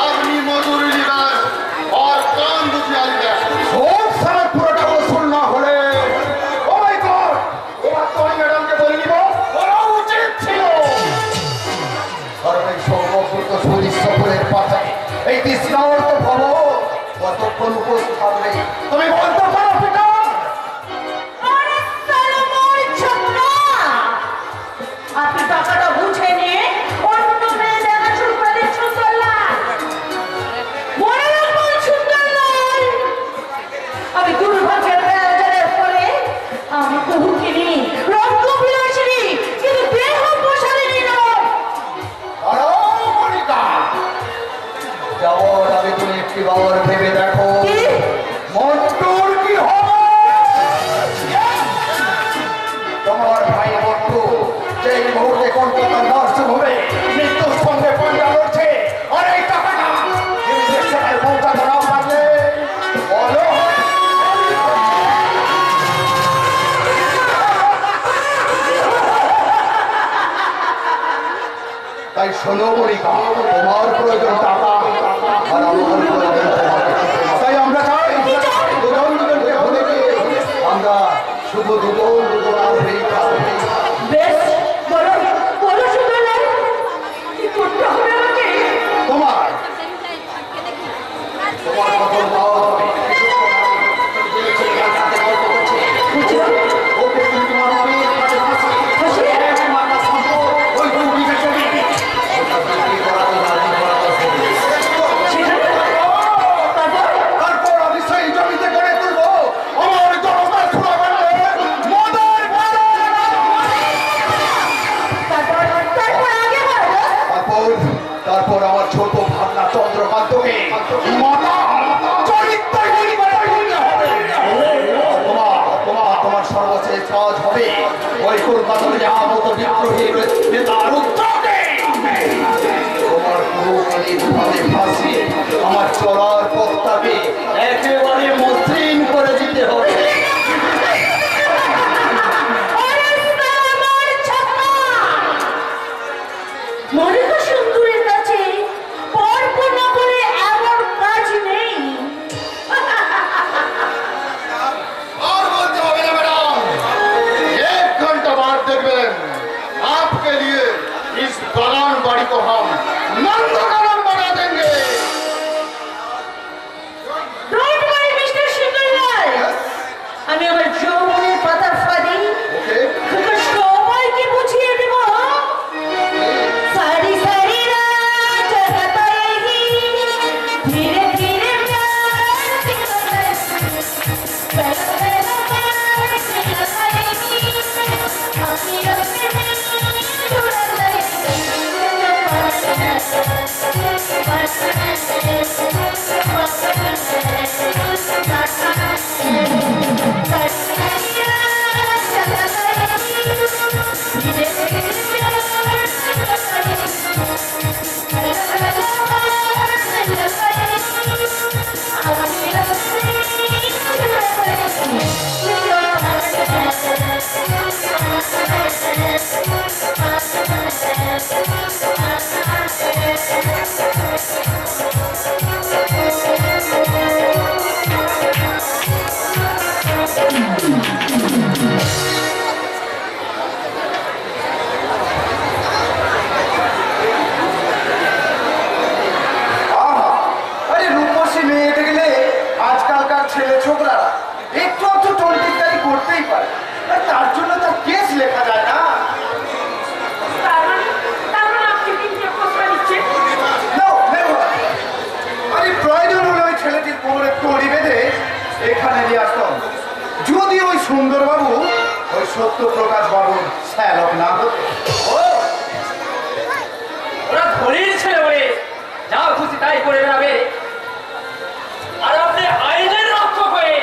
S6: आदमी मजदूरी निकाल और काम दुखिया लिया
S1: সব সারা পুরোটা ওসুল না হলে
S6: ও মাই গড এবার তো ম্যাডামকে বলে নিব বলা উচিত ছিল
S1: কারণ এই সর্বভূত শরীর সফরের পাঠায় এই তৃষ্ণার্ত ভব কতক্ষণ উপস্থিত থাকবে তুমি বলতে পারো পিতা?
S2: আরে সালামের ছক্কা! আপনি টাকাটা বুঝে নিয়ে অন্য মেয়ে দেখা শুরু করে দিন সুন্দরলাল। মনে রাখবেন সুন্দরলাল, আমি দুর্ভাগ্যের বেড়াজারের ফলে আমি বহুখিনি রঙ্গ বিলাসিনী, কিন্তু দেহ প্রসারিণী নয়।
S1: আরো মনিকা যাওয়ার আগে তুমি একটি বার ভেবে দেখো
S2: কি?
S1: মন্টুর কি হবে? তোমার ভাই মন্টু যেই মুহূর্তে কলকাতার নার্সিং হোমে মৃত্যুর সঙ্গে পাঞ্জা লড়ছে, আর এই টাকাটা ইনজেকশনের পৌঁছাতে না পারলে বলো তাই শোনো মনিকা, তোমার প্রয়োজন টাকা আর আমার প্রয়োজন তোমাকে। তাই আমরা চাই দুজন দুজনকে ভুলে গিয়ে আমরা শুধু দুজন আর হয়েই থাকবো।
S2: বেশ, বলো বলো সুন্দরলাল, কি করতে হবে আমাকে?
S1: তোমার তোমার কখন পাওয়া হবে ওকে তুমি তোমার মায়ের কাছে ফাঁসি, তোমার কাছে সম্পদ, ওই 2 বিঘা জমি ওটা বিক্রি করাতে রাজি করাতে হবে। তারপর আমি সেই জমিতে গড়ে তুলবো আমার জনতার সুরা বানাবে মদের বাড়ি। তারপর আমার ছোট ভাবনা চন্দ্রকান্তকে মাতা চরিত্রহীন করে তুলতে হবে। তোমার সর্বশেষ কাজ হবে ওই কলকাতার যাবত বিদ্রোহী নেতার উদ্যোগে তোমার পুরোকালীন ভাবে ফাঁসিয়ে আমার চলার পথটাকে একেবারে মসৃণ করে দিতে হবে।
S2: মনিকা সুন্দরের কাছে পরপূর্ণ করে এমন কাজ নেই।
S6: और बोलते हो ना मैडम 1 घंटा बाद देखবেন आपके लिए इस बगान बाड़ी को हम नंदनवन बना देंगे
S2: Don't worry, Mr. সুন্দরলাল, আমি আমার যৌবনের
S6: আরে রূপসী মেয়ে দেখলে আজকালকার ছেলে ছোকরারা একটু একটু টোলটিকারি করতেই পারে, আর তার জন্য তার কেস লেখা যায় না। No, never. আরে প্রয়োজন হলে ওই ছেলেটির কোমরে দড়ি বেঁধে এখানে নিয়ে আসতাম, যদি ওই সুন্দরবাবু ওই সত্যপ্রকাশ বাবুর শ্যালক না হতো।
S4: ওরা ধরেই ছেলে বলে যা খুশি তাই করে বেড়াবে, আর আপনি আইনের রক্ষক হয়ে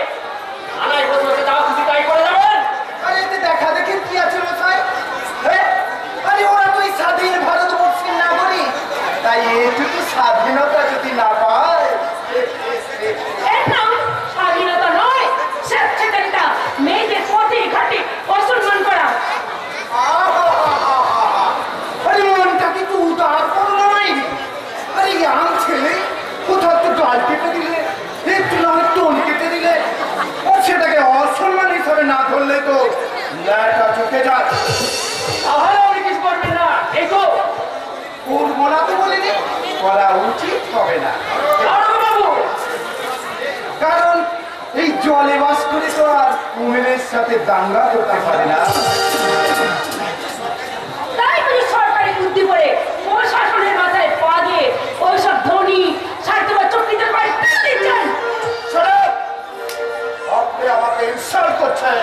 S4: আনাই বছর যা খুশি তাই করে যাবেন।
S6: আরে এতে দেখা দেখি কি আছে মশাই? আরে ওরা তো এই স্বাধীন ভারতবর্ষের নাগরিক, তাই এটুকু স্বাধীনতা যদি না পায়।
S2: এর নাম স্বাধীনতা নয়, স্বেচ্ছাচারিতা, মেয়েদের পথে ঘাটে অসম্মান করা।
S6: আরে মনটা কিন্তু উদার করলো নাই। আরে ইয়াং ছেলে কোথাও একটু ডাল কেটে দিলে, একটু না হয় টোন কেটে দিলে, ও সেটাকে অসম্মান হিসাবে না ধরলে তো ল্যাটা চোখে যায়।
S4: তাহলে উনি কিছু করবেন না, এই তো
S6: করবো না তো বলিনি, করা উচিত হবে না।
S4: বাবু
S6: কারণ এই জলে বাস করে তো আর কুমিরের সাথে দাঙ্গা করতে পারে না।
S2: তাই বুঝি সরকারি বুদ্ধি করে প্রশাসনের মাথায় পা দিয়ে ওইসব ধনী স্বার্থপর চক্রীদের বাড়ি তুলে দিচ্ছেন।
S6: শোনো, আপনি আমাকে ইনসাল্ট করছেন।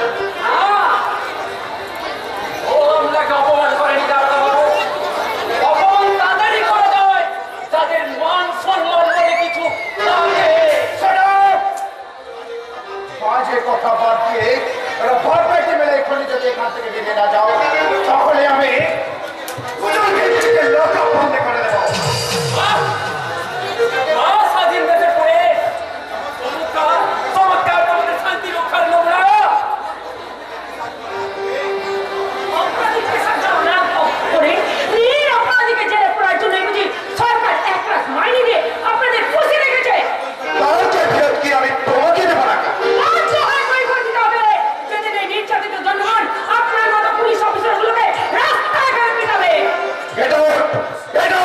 S4: ও আপনাকে অপমান করেনি দাদা বাবু, অপমান তাদেরই করা যায় যাদের মান সম্মান বলে কিছু থাকে।
S6: শোনো, বাজে কথা বাদ দিয়ে ওরা ভর পেটে মেলে এক্ষুনি যদি এখান থেকে বেরিয়ে না যাও, তাহলে আমি দুজনকে নিজেকে লকআপ বন্ধ করে দেবো।
S4: স্বাধীন দেশের পরে চমৎকার চমৎকার তোমাদের শান্তি রক্ষার নোংরা
S2: অপরাধীকে শাস্তি না করে নির অপরাধীকে জেলে পড়ার জন্য বুঝি সরকার এক রাত মাইনে দিয়ে আপনাদের খুশি রেখেছে।
S6: তার ফেরত কি আমি তোমাকে দেবো না?
S2: লজ্জা হয় কৈফিয়ত দিতে হবে। যেদিন এই নির্যাতিত জনগণ আপনার মতো পুলিশ অফিসারগুলোকে রাস্তায় ফেরত পিটাবে।
S6: এটা এটা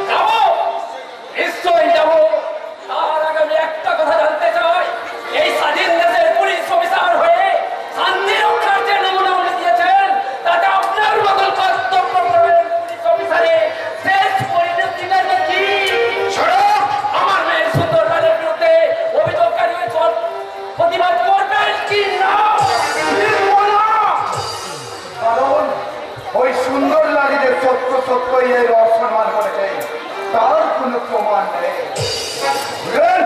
S4: যাবো, নিশ্চয়ই যাবো। তার আগে আমি একটা কথা জানতে চাই, এই স্বাধীন দেশের পুলিশ অফিসার হয়ে শান্তি রক্ষার যে নমুনা উনি দিয়েছেন, তাতে আপনার মতন কর্তব্য করবেন পুলিশ অফিসারে শেষ পরিণতিটা কি?
S6: শোনো,
S4: আমার মেয়ের সুন্দর রানের বিরুদ্ধে অভিযোগকারী হয়ে প্রতিবাদ করবেন কি না?
S6: কারণ ওই সুন্দর নারীদের সত্য সত্যই এই অসম্মান করেছে, তার কোনো প্রমাণ নেই। বুঝলেন?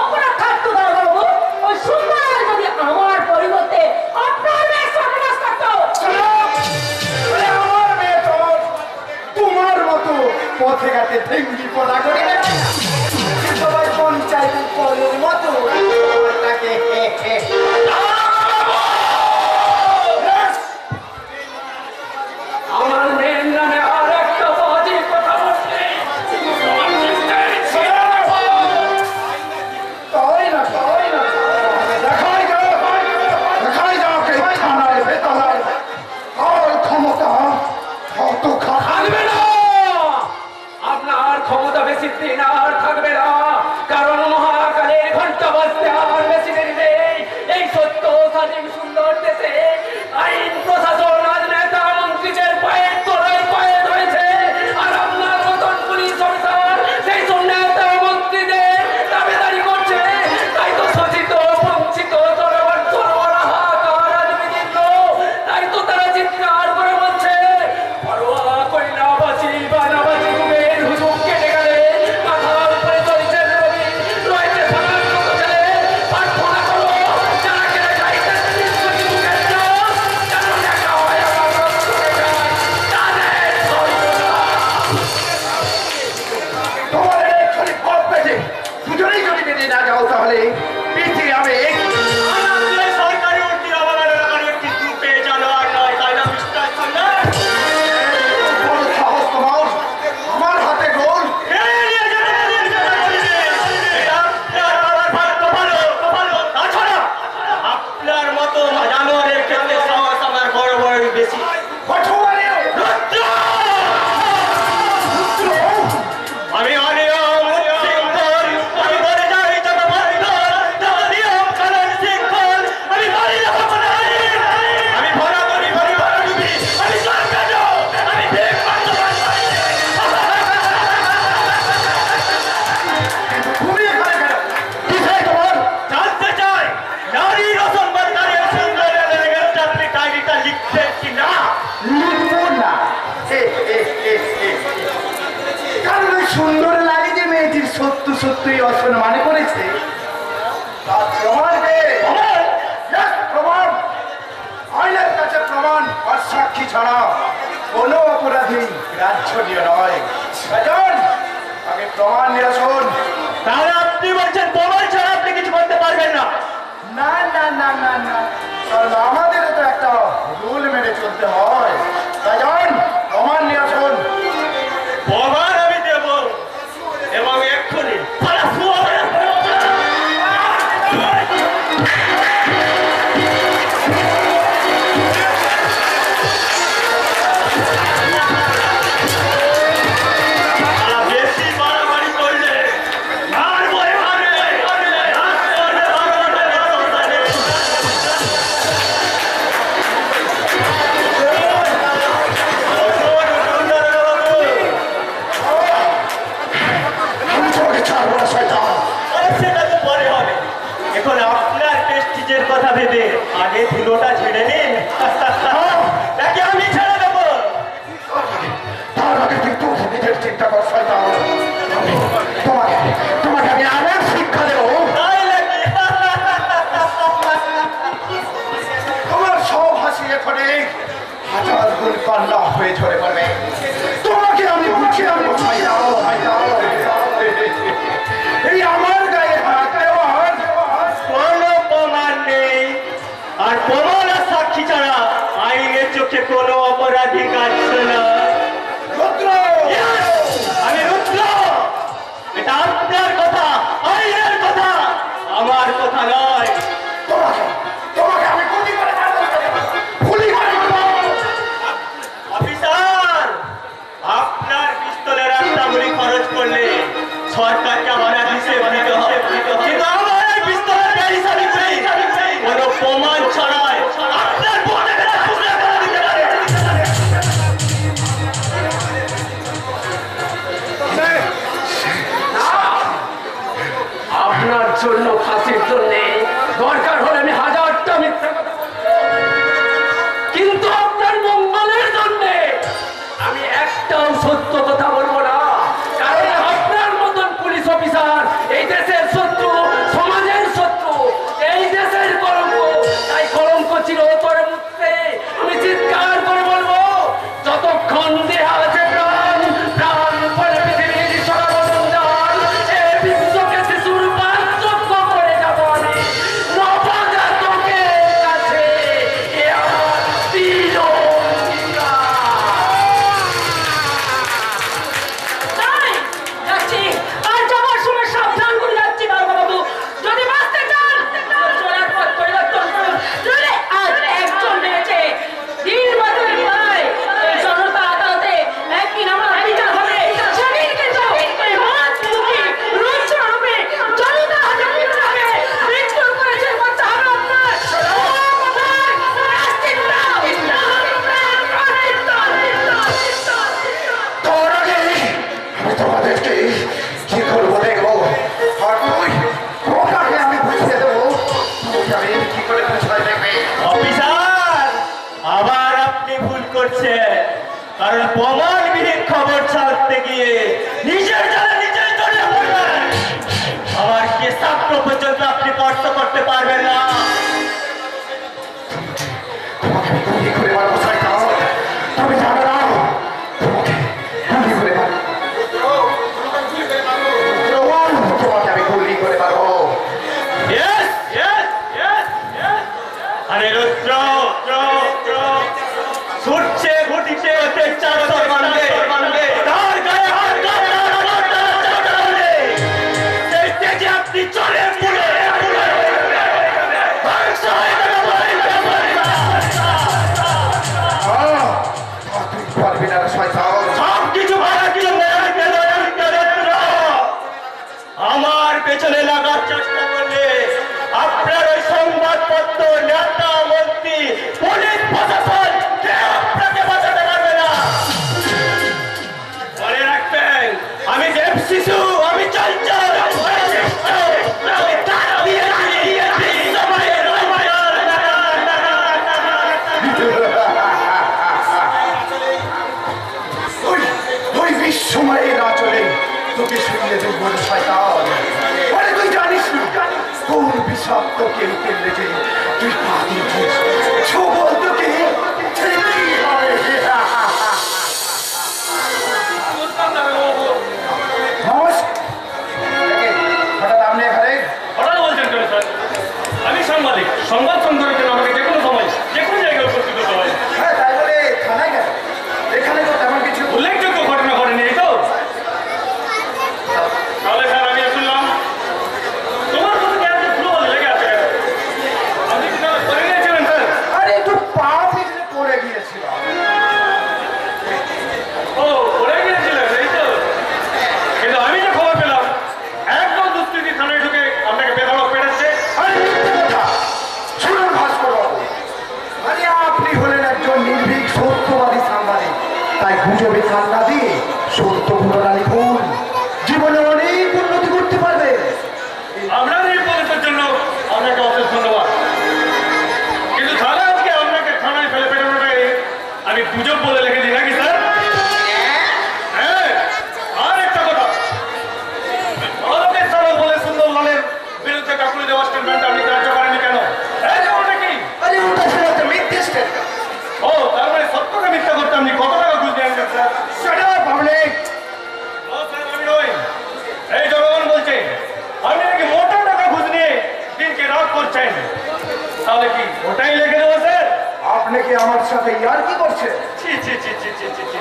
S2: অপরাধ থাকতো দারোগাবাবু, ওই সুন্দর যদি আমার পরিবর্তে আপনার মেয়ে সর্বনাশ করতো।
S6: শোনো, ওরে আমার মেয়ে তো তোমার মতো পথে ঘাটে ভেঙ্গি পড়া করে না। সবাই পঞ্চায়েতের কলের মতো তাকে
S4: আমার মেয়ের নামে আর একটা বাজে কথা বললে
S1: নিশ্চয়ই অসম্মান করেছে। তার প্রমাণ কে? Yes, প্রমাণ। আইনের কাছে প্রমাণ আর সাক্ষী ছাড়া কোনো অপরাধী গ্রাহ্যনীয় নয়। রাজন, আগে প্রমাণ নিয়ে আসুন।
S4: তাহলে আপনি বলছেন প্রমাণ ছাড়া আপনি কিছু করতে পারবেন না?
S1: না না না না না, কারণ আমাদের তো একটা রুল মেনে চলতে হয়। রাজন, প্রমাণ নিয়ে আসুন।
S4: প্রমাণ আমি দেব এবং এক্ষুনি বেশি বাড়াবাড়ি করলে
S1: আমি তোমাকে ছাড়বো না শয়তান।
S4: সেটা তো পরে হবে। এখন আপনার প্রেস্টিজের কথা ভেবে আগে ধুলোটা ঝেড়ে নিন, নাকি আমি ছেড়ে দেবো?
S1: তার আগে তুই তোর নিজের চিন্তা কর শয়তান। তোমাকে তোমাকে আমি এমন শিক্ষা দেবো,
S4: তাই নাকি?
S1: তোমার সব হাসি এখানে হাজার গুণ কান্না হয়ে ঝরে পড়বে। তোমাকে আমি বুঝিয়ে আমি এই আমার গায়ে হাত দেওয়ার
S4: কোনো প্রমাণ নেই, আর প্রমাণ আর সাক্ষী ছাড়া আইনের চোখে কোনো অপরাধী কাটছে না।
S1: রুদ্র।
S4: আমি রুদ্র, এটা আপনার কথা, আইনের কথা, আমার কথা নয়।
S1: তোমাকে তোমাকে আমি গুলি করে মারবো, গুলি করে মারবো।
S4: অফিসার, আপনার পিস্তলের একটা গুলি খরচ করলে সরকারকে আমার হিসেব দিতে হবে, কিন্তু আমার এই পিস্তলের হিসাবে কোনো প্রমাণ ছাড়াই আপনার বোনকে টুকরা করে দিতে পারে।
S5: আপনার জন্য ফাঁসির জন্য দরকার হলে আমি হাজারটা মিথ্যা কথা বলবো, কিন্তু আপনার মঙ্গলের জন্য আমি একটাও সত্য কথা বলবো না। কারণ আপনার মতন পুলিশ অফিসার এই দেশের শত্রু, সমাজের শত্রু, এই দেশের কলঙ্ক। তাই কলঙ্ক চিরতরে মুছতে আমি চিৎকার করে বলবো, যতক্ষণ দেহা আছে প্রাণ, প্রাণ পরে পৃথিবীর সর্বজন জান, এ বিশ্বকে শিশুর পার্থক্য করে যাব আমি নবজাতকের কাছে। এ আমার প্রিয়
S2: তাই যাচ্ছি, আর যাবার সময় সাবধান করে যাচ্ছি বাবু। যদি বাঁচতে চান চলার পথ পরিবর্তন করুন, নইলে আজ একজন মেরেছে, দিন বদলে নয়। এই জনতা আদালতে একদিন আমার বিচার হবে, সেদিন কিন্তু এই মাতৃমুখী রুদ্র রূপে জনতা হাতে বিচার হবে। মৃত্যু করেছে বলতে হবে আপনার। ও কোথায়? রাস্তিত দাও।
S1: তোর আগে আমি তোমাদেরকে কি করবো দেখবো, আর তুই ওটাকে আমি বুঝিয়ে দেবো, তোকে আমি কি করে বুঝাই দেখবে।
S4: অফিসার, আবার আপনি ভুল করছেন, কারণ প্রমাণবিহীন খবর ছাড়তে গিয়ে নিজের জালে নিজেই জড়িয়ে পড়বেন। আমার কেসাপ্ত পর্যন্ত আপনি স্পর্শ করতে পারবেন না।
S1: তোমাকে আমি গুলি করে মারবো শয়তান, তুমি জানো না তোমাকে গুলি করে মারবো। তোমাকে আমি গুলি করে মারবো।
S4: Yes, yes, yes, yes. আরে রুদ্র, ছুটছে ঘুটিছে অত্যাচার মানবে, তার গায়ে হাত কাটলে সেই তেজে আপনি চলে পুড়ে ধ্বংস হয়ে
S1: তুই পারবি না শয়তান।
S4: সব কিছু ভাড়া দিয়ে মেরে গেল রুদ্র। আমার পেছনে লাগার চেষ্টা করলে আপনার ওই সংবাদপত্র, নেতা, মন্ত্রী
S6: তোকে পেলেছে তুই পা দিয়েছিস ছবল তোকে ছেড়েই হবে। হঠাৎ আপনি এখানে
S3: হঠাৎ বলছেন কেন স্যার? আমি সাংবাদিক, সংবাদ সংগ্রহের জন্য আমাকে যে কোনো সময় যে কোনো জায়গায় উপস্থিত হতে হয়।
S6: হ্যাঁ তাই বলে থানায় গেল এখানে তো তেমন কিছু
S3: উল্লেখযোগ্য ঘটনা ঘটেনি এই তো। তাহলে স্যার আমি শুনলাম তোমার মতো কি আজকে ফুটবল লেগে আছে কেন? আপনি কি তাহলে করে নিয়েছিলেন স্যার?
S6: আরে একটু পা পিছলে পড়ে গিয়েছিল।
S3: ও পড়ে গিয়েছিলেন এই তো। কিন্তু আমি যে খবর পেলাম একদম দুষ্কৃতী থানায় ঢুকে আপনাকে বেধড়ক পেড়েছে।
S6: আরে মিথ্যে কথা শুনুন ভাস্কর বাবু, আরে আপনি হলেন একজন নির্ভীক সত্যবাদী সাংবাদিক, তাই গুজবে কান না দিয়ে সত্য ঘটনা লিখুন, জীবনে অনেক উন্নতি করতে পারবে।
S3: আপনার এই উপদেশের জন্য আপনাকে অশেষ ধন্যবাদ। কিন্তু থানা আজকে আপনাকে থানায় ফেলে পেটানোটাই আমি গুজব বলে লিখে দিই নাকি স্যার? হ্যাঁ, আর একটা কথা, ভারতের চালক বলে সুন্দরলালের বিরুদ্ধে কাকুলি দেওয়া স্টেটমেন্ট আপনি কার্য করেননি কেন? এই যে ওটা কি?
S6: আরে ওটা ছিল একটা মিথ্যে স্টেটমেন্ট।
S3: ও তার মানে সত্যকে মিথ্যা করতে আপনি কত টাকা ঘুষ দিয়ে আনছেন স্যার?
S6: সেটা পাবলিক
S3: ও স্যার আমি নই, এই জনগণ বলছে আপনি নাকি মোটা টাকা ঘুষ নিয়ে দিনকে রাত করছেন। তাহলে কি ওটাই লিখে দেবো স্যার?
S6: আপনি কি আমার সাথে ইয়ার কি করছেন?
S3: ছি ছি ছি ছি ছি ছি ছি।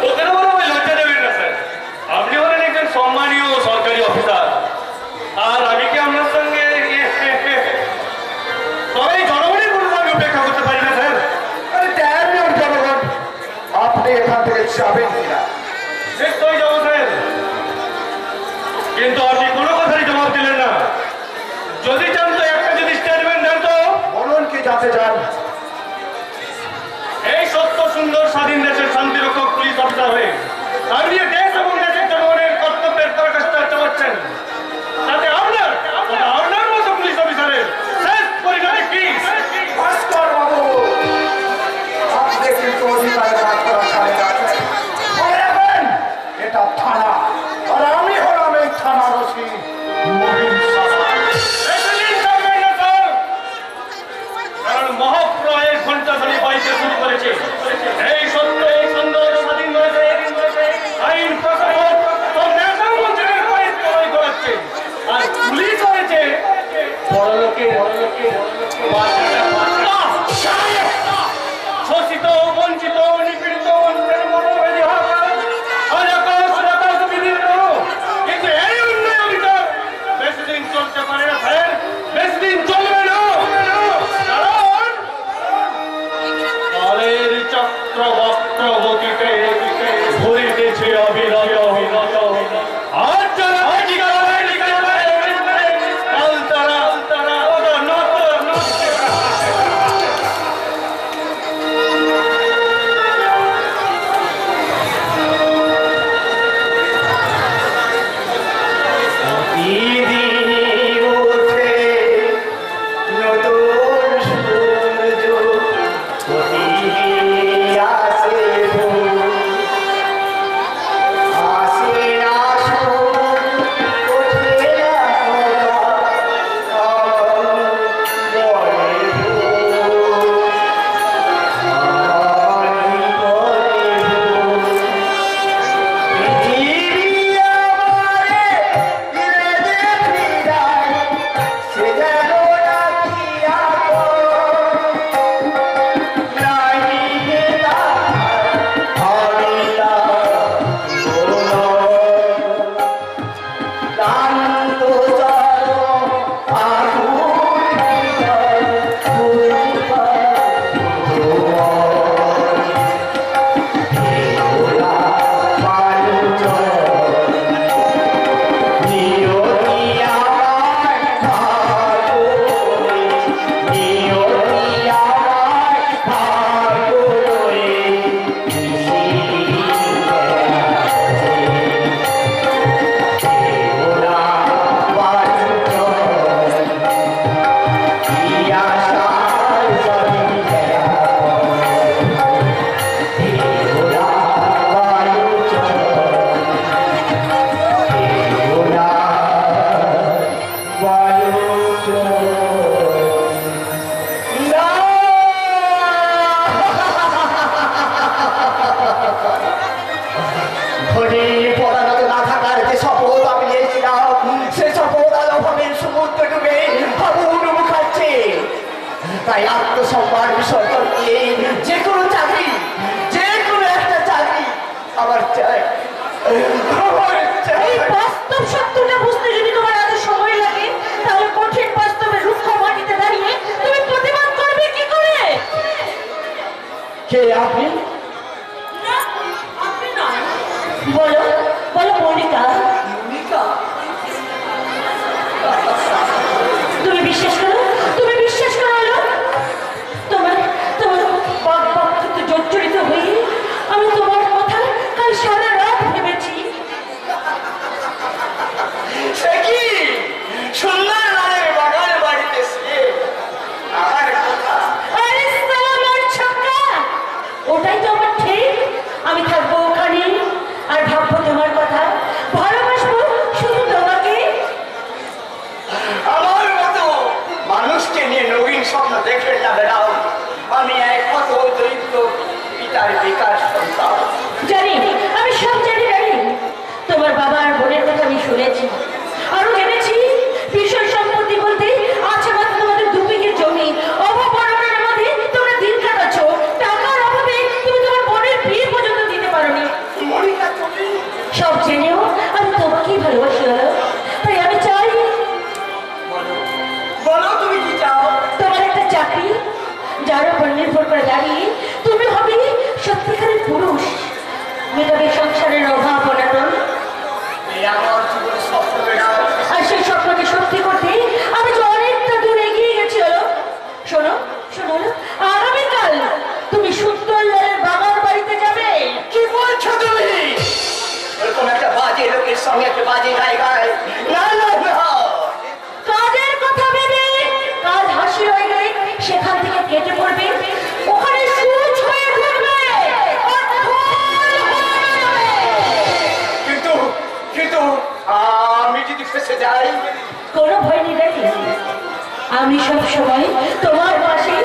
S3: ওদের বড় ওই লজ্জা দেবেন না স্যার। আপনি হলেন একজন সম্মানীয় সরকারি অফিসার, আর আমি কি আপনার সঙ্গে তবে এই জনগণের কোনো আমি উপেক্ষা করতে পারি না স্যার।
S6: আরে ড্যাম ইউর জনগণ, আপনি এখান থেকে যাবেন কিনা?
S3: নিশ্চয়ই যাবো স্যার, কিন্তু আপনি কোনো কথারই জবাব দিলেন না। যদি চান তো একটা যদি স্টেটমেন্ট দেন তো।
S6: বলুন কি যাতে যান?
S3: এই সত্য সুন্দর স্বাধীন দেশের শান্তিরক্ষক পুলিশ অফিসার হয়ে আপনি যে দেশ এবং দেশের জনগণের কর্তব্যের পরাকাষ্ঠা চালাচ্ছেন, তাতে আপনার মতো পুলিশ অফিসারের শেষ পরিণামে কি?
S6: ভাস্কর বাবু, আপনি কিন্তু অধিকারে বাদ করা ছাড়ে আছেন। মনে রাখবেন, এটা থানা, আর আমি হলাম এই থানার ওসি মহিন সাহা।
S3: বেশিদিন থাকবেন না স্যার, কারণ মহাপ্রয়ের ঘণ্টাধ্বনি বাড়িতে শুরু করেছে। এই সত্য এই সুন্দর স্বাধীন রয়েছে আইন প্রশাসন সব নেতা মন্ত্রীদের পরিচয় করাচ্ছে, আর পুলিশ হয়েছে বড়লোকে শোষিত বঞ্চিত নিপীড়িত মানুষের মনোবেদী হাহাকার আর আকাশ বিদীর্ণ। কিন্তু এই উন্নয়ন অভিযান বেশি দিন চলতে পারে না স্যার, বেশি দিন চলবে না। কারণ কালের চক্রবক্র গতিতে ঘুরিতেছে অবিরত। আর যারা কাল তারা নত
S5: তাই আত্মসম্মান বিসর্জন দিয়ে যে কোনো চাকরি, যে কোনো একটা চাকরি আমার চাই, আমার চাই।
S2: এই বাস্তব সত্যটা বুঝতে যদি তোমার এত সময় লাগে, তাহলে কঠিন বাস্তবে রুক্ষ মাটিতে দাঁড়িয়ে তুমি প্রতিবাদ করবে কি করে?
S5: কে আপনি?
S2: না, আপনি নয়। বলো বলো মনিকা,
S5: মনিকা?
S2: তুমি বিশ্বাস করো, তুমি বিশ্বাস করো হলো তোমার তোমার বাক্যতে জর্জরিত হয়ে আমি তোমার কথা কাল সারা রাত ভেবেছি।
S5: সে কি সুন্দর লালের বাগান বাড়িতে সে আমার কথা?
S2: আরে সালামার ছক্কা, ওটাই তো আমার ঠিক। আমি থাকবো ওখানে আর ভাববো তোমার কথা, ভালোবাসবো শুধু তোমাকে।
S5: আমার মতো মানুষকে নিয়ে নবীন স্বপ্ন দেখে যাবে না। আমি এক কত দরিদ্র পিতার বিকাশ সন্তান।
S2: জানি, আমি সব জানি জানি। তোমার বাবা আর বোনের কথা আমি শুনেছি, আরো জেনেছি বিষয় সম্পত্তি বলতে আছে মাত্র তোমাদের দুবিঘের জমি। অভাব অনটনের মধ্যে তোমরা দিন কাটাচ্ছ, টাকার অভাবে তুমি তোমার বোনের বিয়ে পর্যন্ত দিতে পারোনি।
S5: মনিকা তুমি
S2: সব জেনেও আমি তোমাকেই ভালোবাসি হলো। তাই আমি চাই
S5: বলো তুমি কি চাও?
S2: তোমার একটা চাকরি, যার উপর নির্ভর করে দাঁড়িয়ে তুমি হবে সত্যিকারের পুরুষ, মেটাবে সংসারের অভাব অনটন।
S5: এই আমার জীবনের স্বপ্ন বেড়া।
S2: আর সেই স্বপ্নকে সত্যি করতে আমি যে অনেকটা দূর এগিয়ে গেছি হলো। শোনো শোনো হলো, আগামীকাল তুমি সুন্দরলালের বাবার বাড়িতে যাবে।
S5: কি বলছো তুমি? ওরকম একটা বাজে লোকের সঙ্গে একটা বাজে জায়গায়? না না না,
S2: কাজের কথা ভেবে কাজ হাসি হয়ে গেলে সেখান থেকে কেটে পড়বে, ওখানে সুচ হয়ে ঘুরবে, অর্থ
S5: কিন্তু কিন্তু আমি যদি ফেসে যাই?
S2: কোনো ভয় নেই দেখি, আমি সব সময় তোমার পাশে